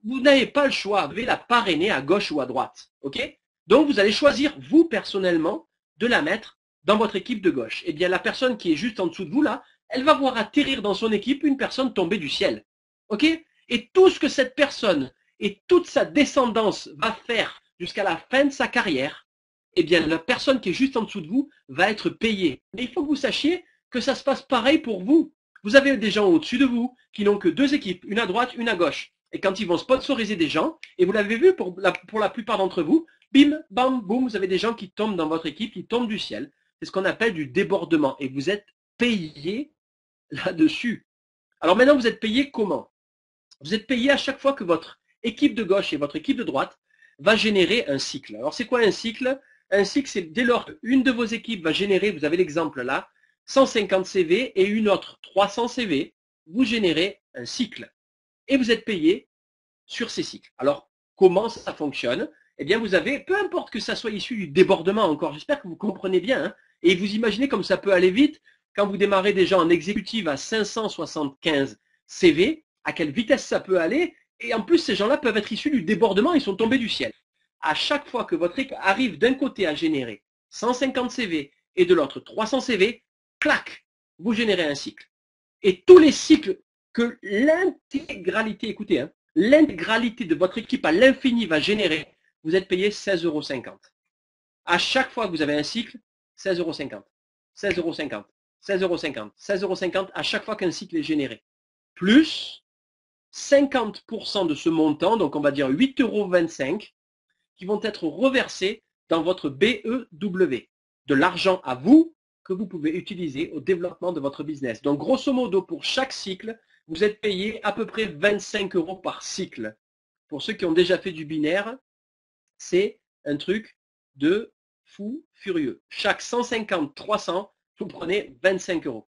[SPEAKER 1] vous n'avez pas le choix, vous devez la parrainer à gauche ou à droite. Ok? Donc vous allez choisir, vous personnellement, de la mettre dans votre équipe de gauche. Eh bien, la personne qui est juste en dessous de vous là, elle va voir atterrir dans son équipe une personne tombée du ciel. Ok? Et tout ce que cette personne et toute sa descendance va faire jusqu'à la fin de sa carrière, eh bien, la personne qui est juste en dessous de vous va être payée. Mais il faut que vous sachiez que ça se passe pareil pour vous. Vous avez des gens au-dessus de vous qui n'ont que 2 équipes, une à droite, une à gauche. Et quand ils vont sponsoriser des gens, et vous l'avez vu pour la plupart d'entre vous, bim, bam, boum, vous avez des gens qui tombent dans votre équipe, qui tombent du ciel. C'est ce qu'on appelle du débordement. Et vous êtes payé là-dessus. Alors maintenant, vous êtes payé comment? Vous êtes payé à chaque fois que votre équipe de gauche et votre équipe de droite va générer un cycle. Alors c'est quoi un cycle? Un cycle, c'est dès lors qu'une de vos équipes va générer, vous avez l'exemple là, 150 CV et une autre 300 CV, vous générez un cycle. Et vous êtes payé sur ces cycles. Alors, comment ça fonctionne? Eh bien, vous avez, peu importe que ça soit issu du débordement encore, j'espère que vous comprenez bien, hein, et vous imaginez comme ça peut aller vite quand vous démarrez déjà en exécutive à 575 CV, à quelle vitesse ça peut aller, et en plus, ces gens-là peuvent être issus du débordement, ils sont tombés du ciel. À chaque fois que votre équipe arrive d'un côté à générer 150 CV et de l'autre 300 CV, clac, vous générez un cycle. Et tous les cycles que l'intégralité, écoutez, hein, l'intégralité de votre équipe à l'infini va générer, vous êtes payé 16,50 €. À chaque fois que vous avez un cycle, 16,50 €, 16,50 €, 16,50 €, 16,50 € à chaque fois qu'un cycle est généré. Plus 50% de ce montant, donc on va dire 8,25 €, qui vont être reversés dans votre BEW. De l'argent à vous que vous pouvez utiliser au développement de votre business. Donc grosso modo, pour chaque cycle, vous êtes payé à peu près 25 € par cycle. Pour ceux qui ont déjà fait du binaire, c'est un truc de fou furieux. Chaque 150, 300, vous prenez 25 €.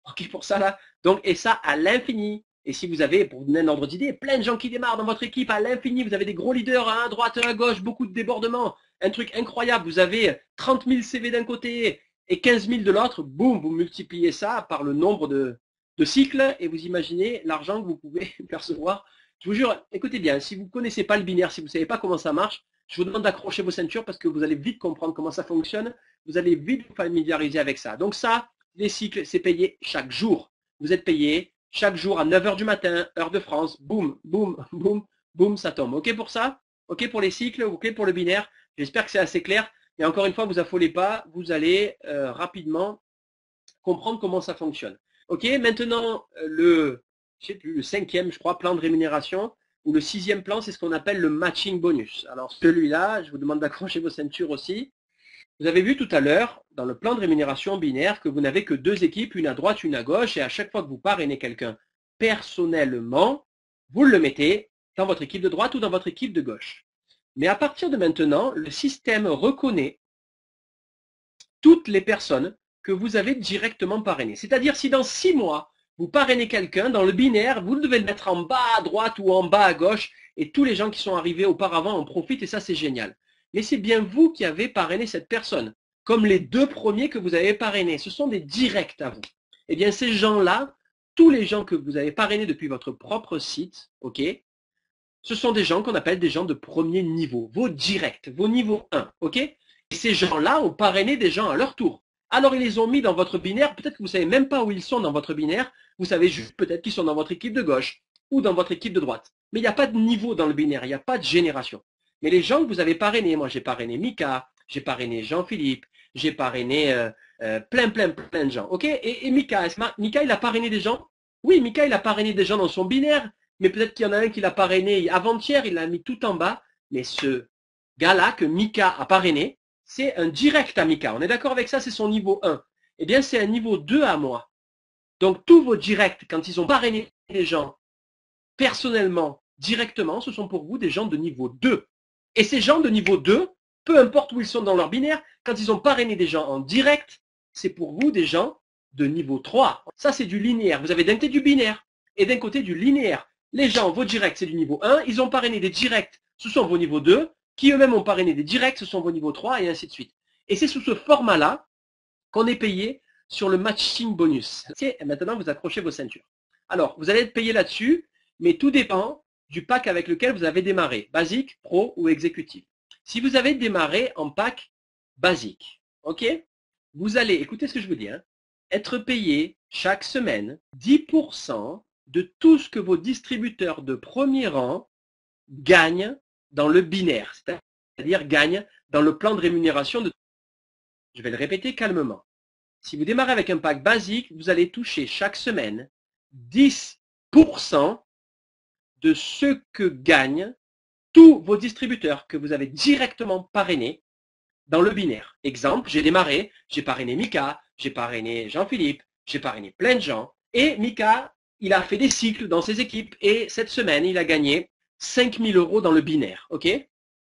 [SPEAKER 1] Ok pour ça là. Donc, et ça à l'infini. Et si vous avez, pour vous donner un ordre d'idée, plein de gens qui démarrent dans votre équipe à l'infini, vous avez des gros leaders à droite, à gauche, beaucoup de débordements, un truc incroyable, vous avez 30 000 CV d'un côté et 15 000 de l'autre, boum, vous multipliez ça par le nombre de cycles et vous imaginez l'argent que vous pouvez percevoir. Je vous jure, écoutez bien, si vous ne connaissez pas le binaire, si vous ne savez pas comment ça marche, je vous demande d'accrocher vos ceintures parce que vous allez vite comprendre comment ça fonctionne, vous allez vite vous familiariser avec ça. Donc ça, les cycles, c'est payé chaque jour. Vous êtes payé chaque jour à 9 h du matin, heure de France, boum, boum, boum, boum, ça tombe. OK pour ça? OK pour les cycles? OK pour le binaire? J'espère que c'est assez clair. Et encore une fois, vous affolez pas, vous allez rapidement comprendre comment ça fonctionne. OK, maintenant, je sais plus, le 5e, je crois, plan de rémunération, ou le 6e plan, c'est ce qu'on appelle le matching bonus. Alors celui-là, je vous demande d'accrocher vos ceintures aussi. Vous avez vu tout à l'heure, dans le plan de rémunération binaire, que vous n'avez que 2 équipes, une à droite, une à gauche, et à chaque fois que vous parrainez quelqu'un personnellement, vous le mettez dans votre équipe de droite ou dans votre équipe de gauche. Mais à partir de maintenant, le système reconnaît toutes les personnes que vous avez directement parrainées. C'est-à-dire si dans 6 mois, vous parrainez quelqu'un, dans le binaire, vous devez le mettre en bas à droite ou en bas à gauche, et tous les gens qui sont arrivés auparavant en profitent, et ça c'est génial. Mais c'est bien vous qui avez parrainé cette personne, comme les 2 premiers que vous avez parrainés. Ce sont des directs à vous. Eh bien ces gens-là, tous les gens que vous avez parrainés depuis votre propre site, ok, ce sont des gens qu'on appelle des gens de premier niveau, vos directs, vos niveaux 1, ok? Et ces gens-là ont parrainé des gens à leur tour. Alors ils les ont mis dans votre binaire, peut-être que vous ne savez même pas où ils sont dans votre binaire, vous savez juste peut-être qu'ils sont dans votre équipe de gauche ou dans votre équipe de droite. Mais il n'y a pas de niveau dans le binaire, il n'y a pas de génération. Mais les gens que vous avez parrainés, moi j'ai parrainé Mika, j'ai parrainé Jean-Philippe, j'ai parrainé plein de gens, ok? Et Mika, Mika il a parrainé des gens? Oui, Mika il a parrainé des gens dans son binaire, mais peut-être qu'il y en a un qui l'a parrainé avant-hier, il l'a mis tout en bas, mais ce gars-là que Mika a parrainé, c'est un direct à Mika. On est d'accord avec ça, c'est son niveau 1. Eh bien, c'est un niveau 2 à moi. Donc, tous vos directs, quand ils ont parrainé des gens personnellement, directement, ce sont pour vous des gens de niveau 2. Et ces gens de niveau 2, peu importe où ils sont dans leur binaire, quand ils ont parrainé des gens en direct, c'est pour vous des gens de niveau 3. Ça, c'est du linéaire. Vous avez d'un côté du binaire et d'un côté du linéaire. Les gens, vos directs, c'est du niveau 1. Ils ont parrainé des directs, ce sont vos niveaux 2. Qui eux-mêmes ont parrainé des directs, ce sont vos niveaux 3 et ainsi de suite. Et c'est sous ce format-là qu'on est payé sur le matching bonus. Et maintenant, vous accrochez vos ceintures. Alors, vous allez être payé là-dessus, mais tout dépend du pack avec lequel vous avez démarré, basique, pro ou exécutif. Si vous avez démarré en pack basique, ok, vous allez, écoutez ce que je vous dis, hein, être payé chaque semaine 10% de tout ce que vos distributeurs de premier rang gagnent dans le binaire, c'est-à-dire gagnent dans le plan de rémunération de... Je vais le répéter calmement. Si vous démarrez avec un pack basique, vous allez toucher chaque semaine 10% de ce que gagnent tous vos distributeurs que vous avez directement parrainés dans le binaire. Exemple, j'ai démarré, j'ai parrainé Mika, j'ai parrainé Jean-Philippe, j'ai parrainé plein de gens. Et Mika, il a fait des cycles dans ses équipes. Et cette semaine, il a gagné 5 000 € dans le binaire. Ok?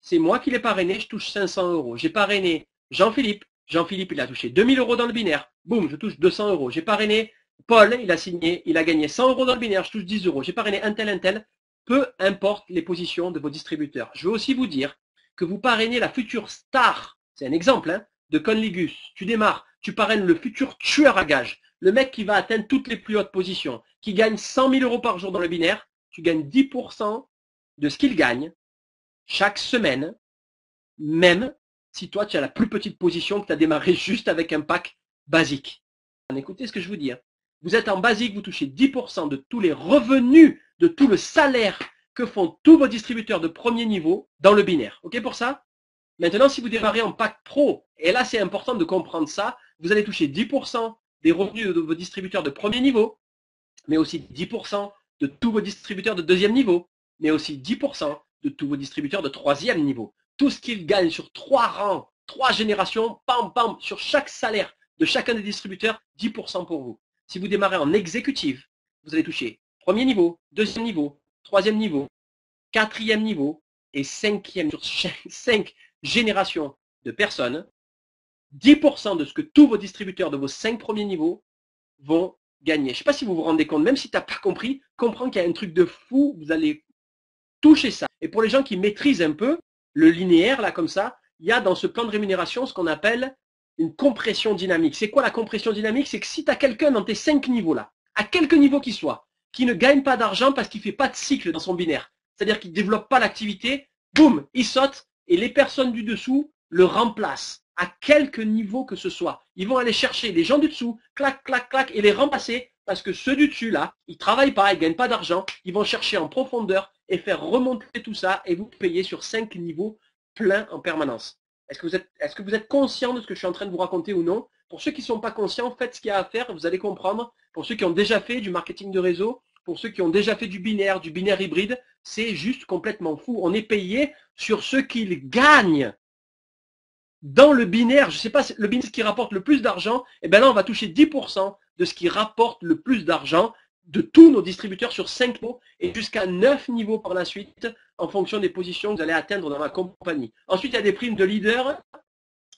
[SPEAKER 1] C'est moi qui l'ai parrainé, je touche 500 €. J'ai parrainé Jean-Philippe. Jean-Philippe, il a touché 2 000 € dans le binaire. Boum, je touche 200 €. J'ai parrainé Paul, il a signé, il a gagné 100 € dans le binaire, je touche 10 €. J'ai parrainé un tel. Peu importe les positions de vos distributeurs. Je veux aussi vous dire que vous parrainez la future star. C'est un exemple, hein, de Conligus. Tu démarres, tu parraines le futur tueur à gages. Le mec qui va atteindre toutes les plus hautes positions, qui gagne 100 000 € par jour dans le binaire. Tu gagnes 10% de ce qu'il gagne chaque semaine, même si toi tu as la plus petite position, que tu as démarré juste avec un pack basique. Écoutez ce que je vous dis. Vous êtes en basique, vous touchez 10% de tous les revenus, de tout le salaire que font tous vos distributeurs de premier niveau dans le binaire. Ok pour ça? Maintenant, si vous démarrez en pack pro, et là c'est important de comprendre ça, vous allez toucher 10% des revenus de vos distributeurs de premier niveau, mais aussi 10% de tous vos distributeurs de deuxième niveau, mais aussi 10% de tous vos distributeurs de troisième niveau. Tout ce qu'ils gagnent sur 3 rangs, 3 générations, pam, pam, sur chaque salaire de chacun des distributeurs, 10% pour vous. Si vous démarrez en exécutive, vous allez toucher premier niveau, deuxième niveau, troisième niveau, quatrième niveau et cinquième sur 5 générations de personnes. 10% de ce que tous vos distributeurs de vos 5 premiers niveaux vont gagner. Je ne sais pas si vous vous rendez compte, même si tu n'as pas compris, comprends qu'il y a un truc de fou, vous allez toucher ça. Et pour les gens qui maîtrisent un peu le linéaire, là comme ça, il y a dans ce plan de rémunération ce qu'on appelle une compression dynamique. C'est quoi la compression dynamique? C'est que si tu as quelqu'un dans tes 5 niveaux là, à quelque niveau qu'il soit, qui ne gagne pas d'argent parce qu'il ne fait pas de cycle dans son binaire, c'est-à-dire qu'il ne développe pas l'activité, boum, il saute et les personnes du dessous le remplacent à quelque niveau que ce soit. Ils vont aller chercher les gens du dessous, clac, clac, clac, et les remplacer parce que ceux du dessus, là, ils travaillent pas, ils gagnent pas d'argent, ils vont chercher en profondeur et faire remonter tout ça et vous payer sur 5 niveaux pleins en permanence. Est-ce que vous êtes conscient de ce que je suis en train de vous raconter ou non? Pour ceux qui ne sont pas conscients, faites ce qu'il y a à faire, vous allez comprendre. Pour ceux qui ont déjà fait du marketing de réseau, pour ceux qui ont déjà fait du binaire hybride, c'est juste complètement fou. On est payé sur ce qu'ils gagnent. Dans le binaire, je ne sais pas, le binaire qui rapporte le plus d'argent, et bien là, on va toucher 10% de ce qui rapporte le plus d'argent de tous nos distributeurs sur 5 niveaux et jusqu'à 9 niveaux par la suite en fonction des positions que vous allez atteindre dans la compagnie. Ensuite, il y a des primes de leader.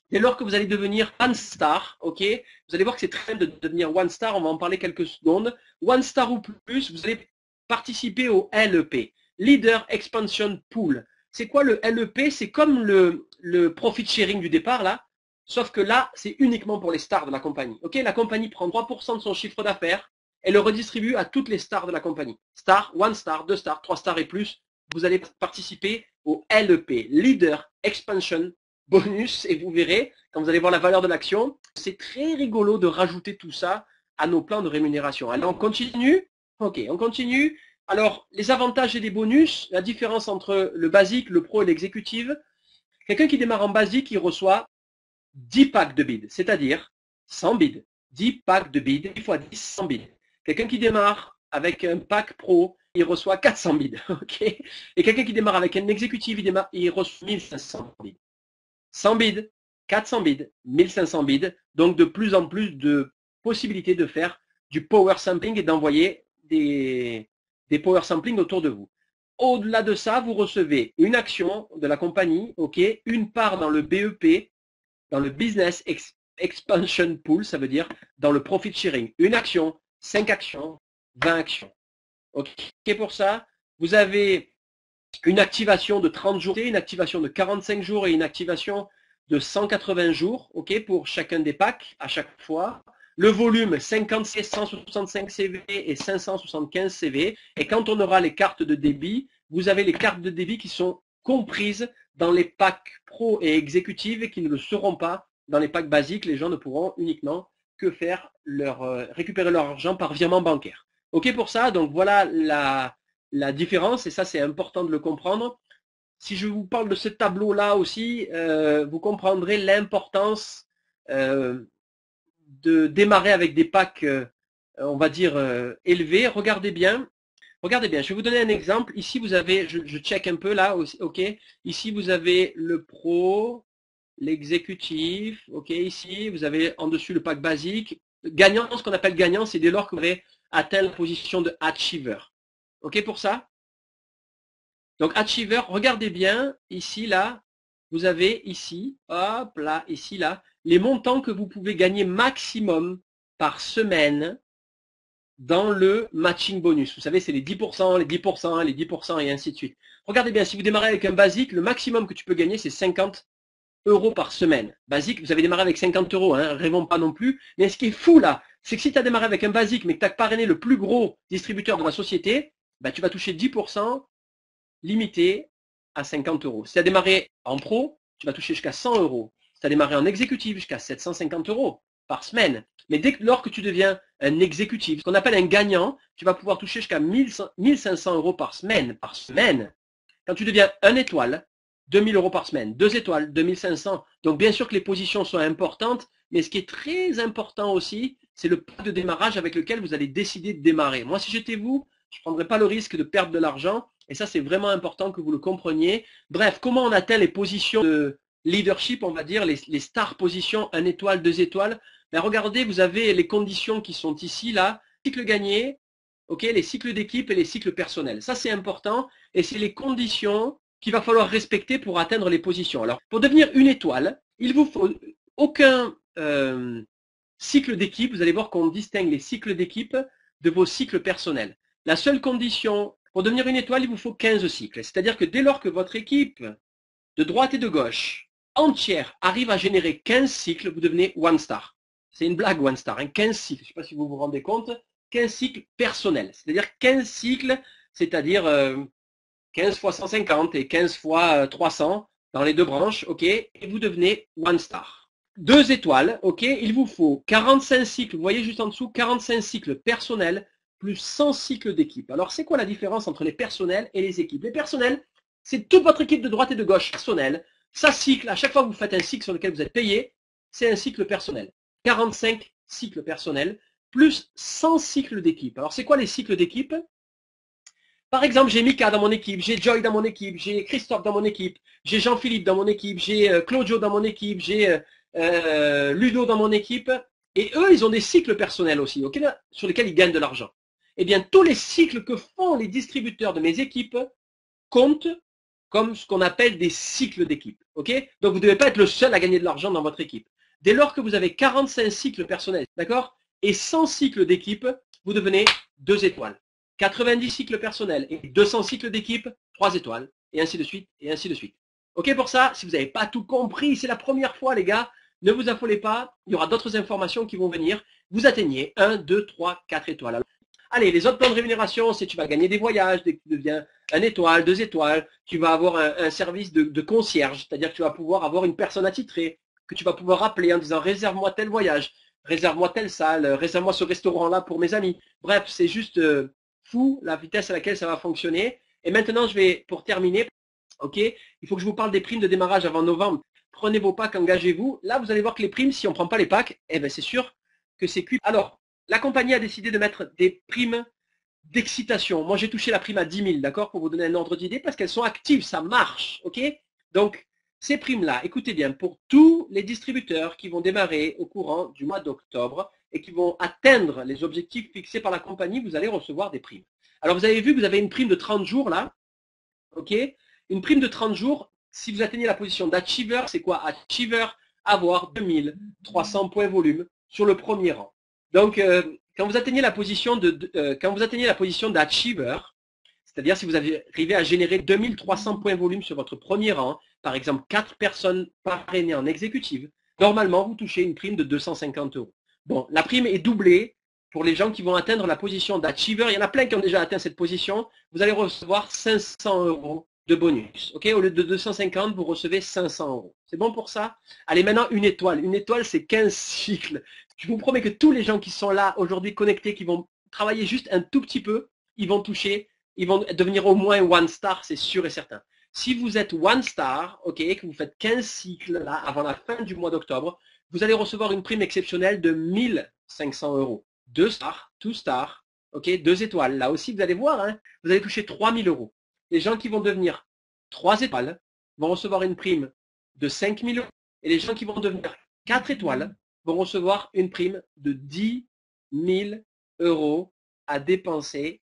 [SPEAKER 1] Dès lors que vous allez devenir One Star, ok, vous allez voir que c'est très bien de devenir One Star, on va en parler quelques secondes. One Star ou plus, vous allez participer au LEP, Leader Expansion Pool. C'est quoi le LEP? C'est comme le profit sharing du départ là, sauf que là, c'est uniquement pour les stars de la compagnie. Ok, la compagnie prend 3% de son chiffre d'affaires et le redistribue à toutes les stars de la compagnie. Star, One Star, 2 stars, 3 stars et plus, vous allez participer au LEP, Leader Expansion Bonus, et vous verrez, quand vous allez voir la valeur de l'action, c'est très rigolo de rajouter tout ça à nos plans de rémunération. Alors, on continue. Ok, on continue. Alors, les avantages et les bonus, la différence entre le basique, le pro et l'exécutive. Quelqu'un qui démarre en basique, il reçoit 10 packs de bids, c'est-à-dire 100 bids. 10 packs de bids, 10 fois 10, 100 bids. Quelqu'un qui démarre avec un pack pro, il reçoit 400 bids. Okay, et quelqu'un qui démarre avec un exécutif, il reçoit 1500 bids. 100 bids, 400 bids, 1500 bids, donc de plus en plus de possibilités de faire du power sampling et d'envoyer des power sampling autour de vous. Au-delà de ça, vous recevez une action de la compagnie, ok, une part dans le BEP, dans le Business Expansion Pool, ça veut dire dans le profit sharing. Une action, 5 actions, 20 actions. Ok, pour ça, vous avez une activation de 30 jours, une activation de 45 jours et une activation de 180 jours, ok, pour chacun des packs à chaque fois. Le volume 50 C, 165 CV et 575 CV. Et quand on aura les cartes de débit, vous avez les cartes de débit qui sont comprises dans les packs pro et exécutives et qui ne le seront pas dans les packs basiques. Les gens ne pourront uniquement que faire récupérer leur argent par virement bancaire. Ok pour ça, donc voilà la différence, et ça c'est important de le comprendre. Si je vous parle de ce tableau-là aussi, vous comprendrez l'importance de démarrer avec des packs, on va dire, élevés. Regardez bien, je vais vous donner un exemple. Ici, vous avez, je check un peu là, ok. Ici, vous avez le pro, l'exécutif, ok. Ici, vous avez en dessus le pack basique. Gagnant, ce qu'on appelle gagnant, c'est dès lors que vous avez atteint la position de achiever. OK pour ça? Donc achiever, regardez bien, ici, là, vous avez ici, hop là, ici, là, les montants que vous pouvez gagner maximum par semaine dans le matching bonus. Vous savez, c'est les 10%, les 10%, les 10% et ainsi de suite. Regardez bien, si vous démarrez avec un basique, le maximum que tu peux gagner, c'est 50 euros par semaine. Basique, vous avez démarré avec 50 euros, hein, rêvons pas non plus. Mais ce qui est fou là, c'est que si tu as démarré avec un basique, mais que tu as parrainé le plus gros distributeur de la société, bah, tu vas toucher 10% limité à 50 euros. Si tu as démarré en pro, tu vas toucher jusqu'à 100 euros. Si tu as démarré en exécutif, jusqu'à 750 euros par semaine. Mais dès lors que tu deviens un exécutif, ce qu'on appelle un gagnant, tu vas pouvoir toucher jusqu'à 1500 euros par semaine. Par semaine. Quand tu deviens un étoile, 2000 euros par semaine. 2 étoiles, 2500. Donc bien sûr que les positions sont importantes, mais ce qui est très important aussi, c'est le pas de démarrage avec lequel vous allez décider de démarrer. Moi, si j'étais vous, je ne prendrais pas le risque de perdre de l'argent. Et ça, c'est vraiment important que vous le compreniez. Bref, comment on atteint les positions de leadership, on va dire, les star positions, 1 étoile, 2 étoiles. Ben, regardez, vous avez les conditions qui sont ici, là. Cycle gagné, okay, les cycles d'équipe et les cycles personnels. Ça, c'est important. Et c'est les conditions qu'il va falloir respecter pour atteindre les positions. Alors, pour devenir une étoile, il vous faut aucun cycle d'équipe. Vous allez voir qu'on distingue les cycles d'équipe de vos cycles personnels. La seule condition, pour devenir une étoile, il vous faut 15 cycles. C'est-à-dire que dès lors que votre équipe de droite et de gauche entière arrive à générer 15 cycles, vous devenez one star. C'est une blague one star, hein, 15 cycles. Je ne sais pas si vous vous rendez compte. 15 cycles personnels. C'est-à-dire 15 cycles, c'est-à-dire 15 fois 150 et 15 fois 300 dans les deux branches, ok, et vous devenez one star. 2 étoiles, ok, il vous faut 45 cycles, vous voyez juste en dessous, 45 cycles personnels plus 100 cycles d'équipe. Alors, c'est quoi la différence entre les personnels et les équipes? Les personnels, c'est toute votre équipe de droite et de gauche personnelle. Ça cycle, à chaque fois que vous faites un cycle sur lequel vous êtes payé, c'est un cycle personnel. 45 cycles personnels plus 100 cycles d'équipe. Alors, c'est quoi les cycles d'équipe? Par exemple, j'ai Mika dans mon équipe, j'ai Joy dans mon équipe, j'ai Christophe dans mon équipe, j'ai Jean-Philippe dans mon équipe, j'ai Claudio dans mon équipe, j'ai Ludo dans mon équipe. Et eux, ils ont des cycles personnels aussi, okay, sur lesquels ils gagnent de l'argent. Eh bien, tous les cycles que font les distributeurs de mes équipes comptent comme ce qu'on appelle des cycles d'équipe. Okay, donc, vous ne devez pas être le seul à gagner de l'argent dans votre équipe. Dès lors que vous avez 45 cycles personnels, d'accord, et 100 cycles d'équipe, vous devenez 2 étoiles. 90 cycles personnels et 200 cycles d'équipe, 3 étoiles, et ainsi de suite, et ainsi de suite. Ok pour ça, si vous n'avez pas tout compris, c'est la première fois les gars, ne vous affolez pas, il y aura d'autres informations qui vont venir, vous atteignez 1, 2, 3, 4 étoiles. Alors, allez, les autres plans de rémunération, c'est tu vas gagner des voyages, dès que tu deviens 1 étoile, 2 étoiles, tu vas avoir un service de concierge, c'est-à-dire que tu vas pouvoir avoir une personne attitrée, que tu vas pouvoir appeler en disant réserve-moi tel voyage, réserve-moi telle salle, réserve-moi ce restaurant-là pour mes amis. Bref, c'est juste fou la vitesse à laquelle ça va fonctionner. Et maintenant, je vais, pour terminer, ok, il faut que je vous parle des primes de démarrage avant novembre. Prenez vos packs, engagez-vous. Là, vous allez voir que les primes, si on ne prend pas les packs, eh ben, c'est sûr que c'est cuit. Alors, la compagnie a décidé de mettre des primes d'excitation. Moi, j'ai touché la prime à 10 000, d'accord, pour vous donner un ordre d'idée, parce qu'elles sont actives, ça marche, ok. Donc, ces primes-là, écoutez bien, pour tous les distributeurs qui vont démarrer au courant du mois d'octobre et qui vont atteindre les objectifs fixés par la compagnie, vous allez recevoir des primes. Alors, vous avez vu, vous avez une prime de 30 jours là, ok. Une prime de 30 jours, si vous atteignez la position d'achiever, c'est quoi? Achiever, avoir 2300 points volume sur le premier rang. Donc, quand vous atteignez la position d'achiever, c'est-à-dire si vous arrivez à générer 2300 points volume sur votre premier rang, par exemple 4 personnes parrainées en exécutive, normalement vous touchez une prime de 250 euros. Bon, la prime est doublée pour les gens qui vont atteindre la position d'achiever. Il y en a plein qui ont déjà atteint cette position. Vous allez recevoir 500 euros de bonus. Okay, au lieu de 250, vous recevez 500 euros. C'est bon pour ça? Allez, maintenant une étoile. Une étoile, c'est 15 cycles. Je vous promets que tous les gens qui sont là aujourd'hui connectés, qui vont travailler juste un tout petit peu, ils vont toucher, ils vont devenir au moins one star, c'est sûr et certain. Si vous êtes one star, ok, que vous faites 15 cycles là avant la fin du mois d'octobre, vous allez recevoir une prime exceptionnelle de 1500 euros. 2 stars, 2 stars, ok, 2 étoiles. Là aussi, vous allez voir, hein, vous allez toucher 3000 euros. Les gens qui vont devenir 3 étoiles vont recevoir une prime de 5000 euros. Et les gens qui vont devenir 4 étoiles vont recevoir une prime de 10 000 euros à dépenser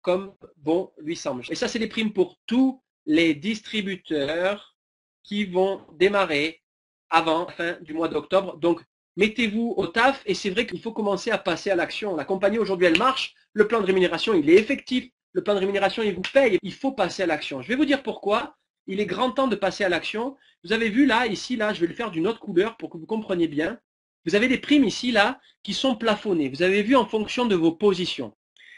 [SPEAKER 1] comme bon lui semble. Et ça, c'est des primes pour tous les distributeurs qui vont démarrer avant la fin du mois d'octobre. Donc, mettez-vous au taf et c'est vrai qu'il faut commencer à passer à l'action. La compagnie, aujourd'hui, elle marche. Le plan de rémunération, il est effectif. Le plan de rémunération, il vous paye. Il faut passer à l'action. Je vais vous dire pourquoi. Il est grand temps de passer à l'action. Vous avez vu là, ici, là, je vais le faire d'une autre couleur pour que vous compreniez bien. Vous avez des primes ici, là, qui sont plafonnées. Vous avez vu en fonction de vos positions.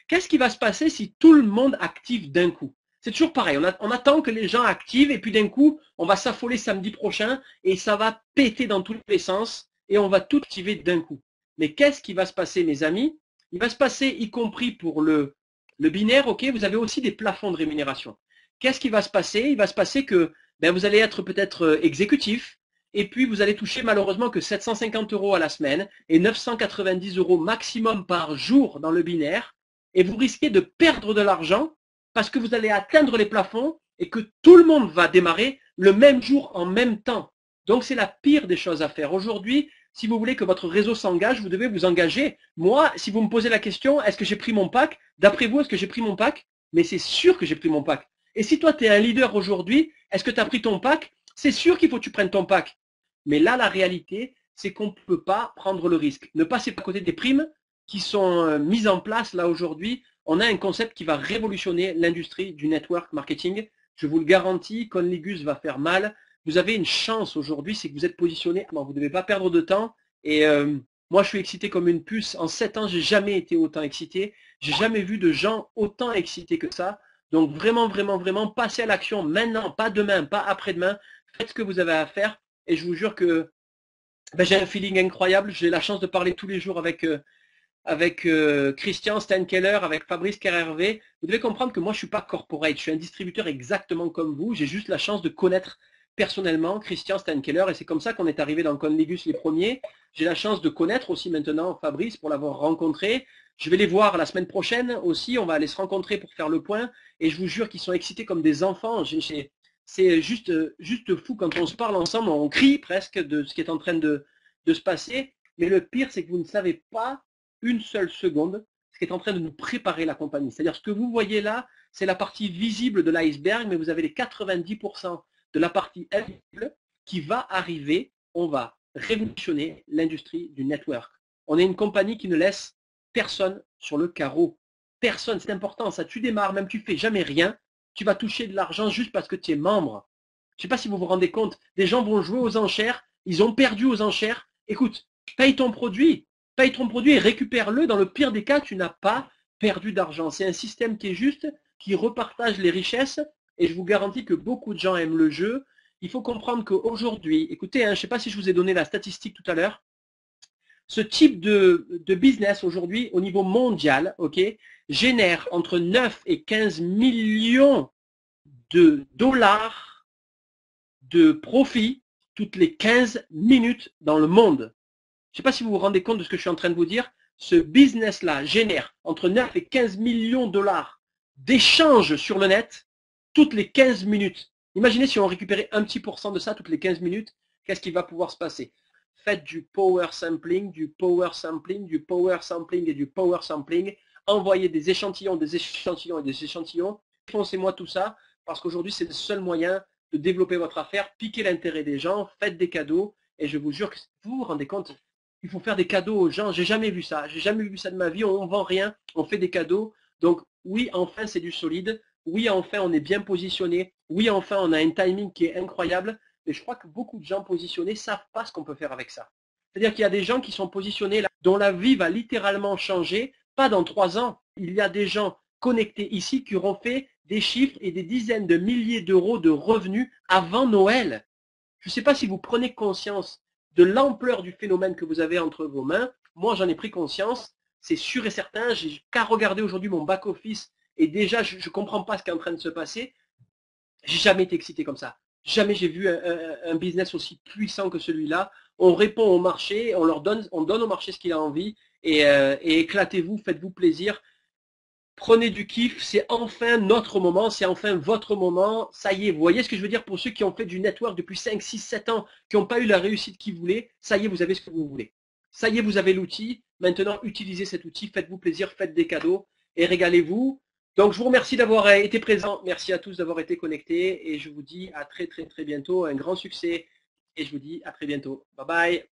[SPEAKER 1] Qu'est-ce qui va se passer si tout le monde active d'un coup? C'est toujours pareil, on attend que les gens activent et puis d'un coup, on va s'affoler samedi prochain et ça va péter dans tous les sens et on va tout activer d'un coup. Mais qu'est-ce qui va se passer, mes amis? Il va se passer, y compris pour le binaire, ok, vous avez aussi des plafonds de rémunération. Qu'est-ce qui va se passer? Il va se passer que vous allez être peut-être exécutif et puis vous allez toucher malheureusement que 750 euros à la semaine et 990 euros maximum par jour dans le binaire et vous risquez de perdre de l'argent parce que vous allez atteindre les plafonds et que tout le monde va démarrer le même jour en même temps. Donc c'est la pire des choses à faire. Aujourd'hui, si vous voulez que votre réseau s'engage, vous devez vous engager. Moi, si vous me posez la question, est-ce que j'ai pris mon pack? D'après vous, est-ce que j'ai pris mon pack? Mais c'est sûr que j'ai pris mon pack. Et si toi, tu es un leader aujourd'hui, est-ce que tu as pris ton pack? C'est sûr qu'il faut que tu prennes ton pack. Mais là, la réalité, c'est qu'on ne peut pas prendre le risque. Ne passez pas à côté des primes qui sont mises en place là aujourd'hui. On a un concept qui va révolutionner l'industrie du network marketing. Je vous le garantis, Conligus va faire mal. Vous avez une chance aujourd'hui, c'est que vous êtes positionné. Vous ne devez pas perdre de temps. Et moi, je suis excité comme une puce. En 7 ans, j'ai jamais été autant excité. J'ai jamais vu de gens autant excités que ça. Donc vraiment, vraiment, vraiment, passez à l'action maintenant, pas demain, pas après-demain. Faites ce que vous avez à faire. Et je vous jure que j'ai un feeling incroyable. J'ai la chance de parler tous les jours avec Christian Steinkeller, avec Fabrice Kerhervé. Vous devez comprendre que moi, je ne suis pas corporate. Je suis un distributeur exactement comme vous. J'ai juste la chance de connaître personnellement Christian Steinkeller et c'est comme ça qu'on est arrivé dans Conligus les premiers. J'ai la chance de connaître aussi maintenant Fabrice pour l'avoir rencontré. Je vais les voir la semaine prochaine aussi. On va aller se rencontrer pour faire le point et je vous jure qu'ils sont excités comme des enfants. C'est juste fou quand on se parle ensemble. On crie presque de ce qui est en train de se passer. Mais le pire, c'est que vous ne savez pas une seule seconde ce qui est en train de nous préparer la compagnie. C'est-à-dire ce que vous voyez là, c'est la partie visible de l'iceberg, mais vous avez les 90% de la partie invisible qui va arriver. On va révolutionner l'industrie du network. On est une compagnie qui ne laisse personne sur le carreau. Personne, c'est important, ça tu démarres, même tu fais jamais rien, tu vas toucher de l'argent juste parce que tu es membre. Je ne sais pas si vous vous rendez compte, des gens vont jouer aux enchères, ils ont perdu aux enchères. Écoute, paye ton produit et récupère-le. Dans le pire des cas, tu n'as pas perdu d'argent. C'est un système qui est juste, qui repartage les richesses et je vous garantis que beaucoup de gens aiment le jeu. Il faut comprendre qu'aujourd'hui, écoutez, je ne sais pas si je vous ai donné la statistique tout à l'heure, ce type de business aujourd'hui au niveau mondial, génère entre 9 et 15 millions de dollars de profit toutes les 15 minutes dans le monde. Je ne sais pas si vous vous rendez compte de ce que je suis en train de vous dire. Ce business-là génère entre 9 et 15 millions de dollars d'échanges sur le net toutes les 15 minutes. Imaginez si on récupérait un petit pourcent de ça toutes les 15 minutes, qu'est-ce qui va pouvoir se passer? Faites du power sampling, du power sampling, du power sampling et du power sampling. Envoyez des échantillons, des échantillons et des échantillons. Foncez-moi tout ça parce qu'aujourd'hui, c'est le seul moyen de développer votre affaire, piquer l'intérêt des gens, faites des cadeaux. Et je vous jure que vous vous rendez compte, il faut faire des cadeaux aux gens. J'ai jamais vu ça. J'ai jamais vu ça de ma vie. On ne vend rien, on fait des cadeaux. Donc oui, enfin, c'est du solide. Oui, enfin, on est bien positionné. Oui, enfin, on a un timing qui est incroyable. Mais je crois que beaucoup de gens positionnés ne savent pas ce qu'on peut faire avec ça. C'est-à-dire qu'il y a des gens qui sont positionnés là, dont la vie va littéralement changer, pas dans 3 ans. Il y a des gens connectés ici qui auront fait des chiffres et des dizaines de milliers d'euros de revenus avant Noël. Je ne sais pas si vous prenez conscience de l'ampleur du phénomène que vous avez entre vos mains. Moi, j'en ai pris conscience. C'est sûr et certain. J'ai qu'à regarder aujourd'hui mon back-office et déjà, je ne comprends pas ce qui est en train de se passer. J'ai jamais été excité comme ça. Jamais j'ai vu un business aussi puissant que celui-là. On répond au marché, on donne au marché ce qu'il a envie et éclatez-vous, faites-vous plaisir. Prenez du kiff, c'est enfin notre moment, c'est enfin votre moment. Ça y est, vous voyez ce que je veux dire pour ceux qui ont fait du network depuis 5, 6, 7 ans, qui n'ont pas eu la réussite qu'ils voulaient. Ça y est, vous avez ce que vous voulez. Ça y est, vous avez l'outil. Maintenant, utilisez cet outil, faites-vous plaisir, faites des cadeaux et régalez-vous. Donc, je vous remercie d'avoir été présent. Merci à tous d'avoir été connectés et je vous dis à très, très, très bientôt. Un grand succès et je vous dis à très bientôt. Bye bye.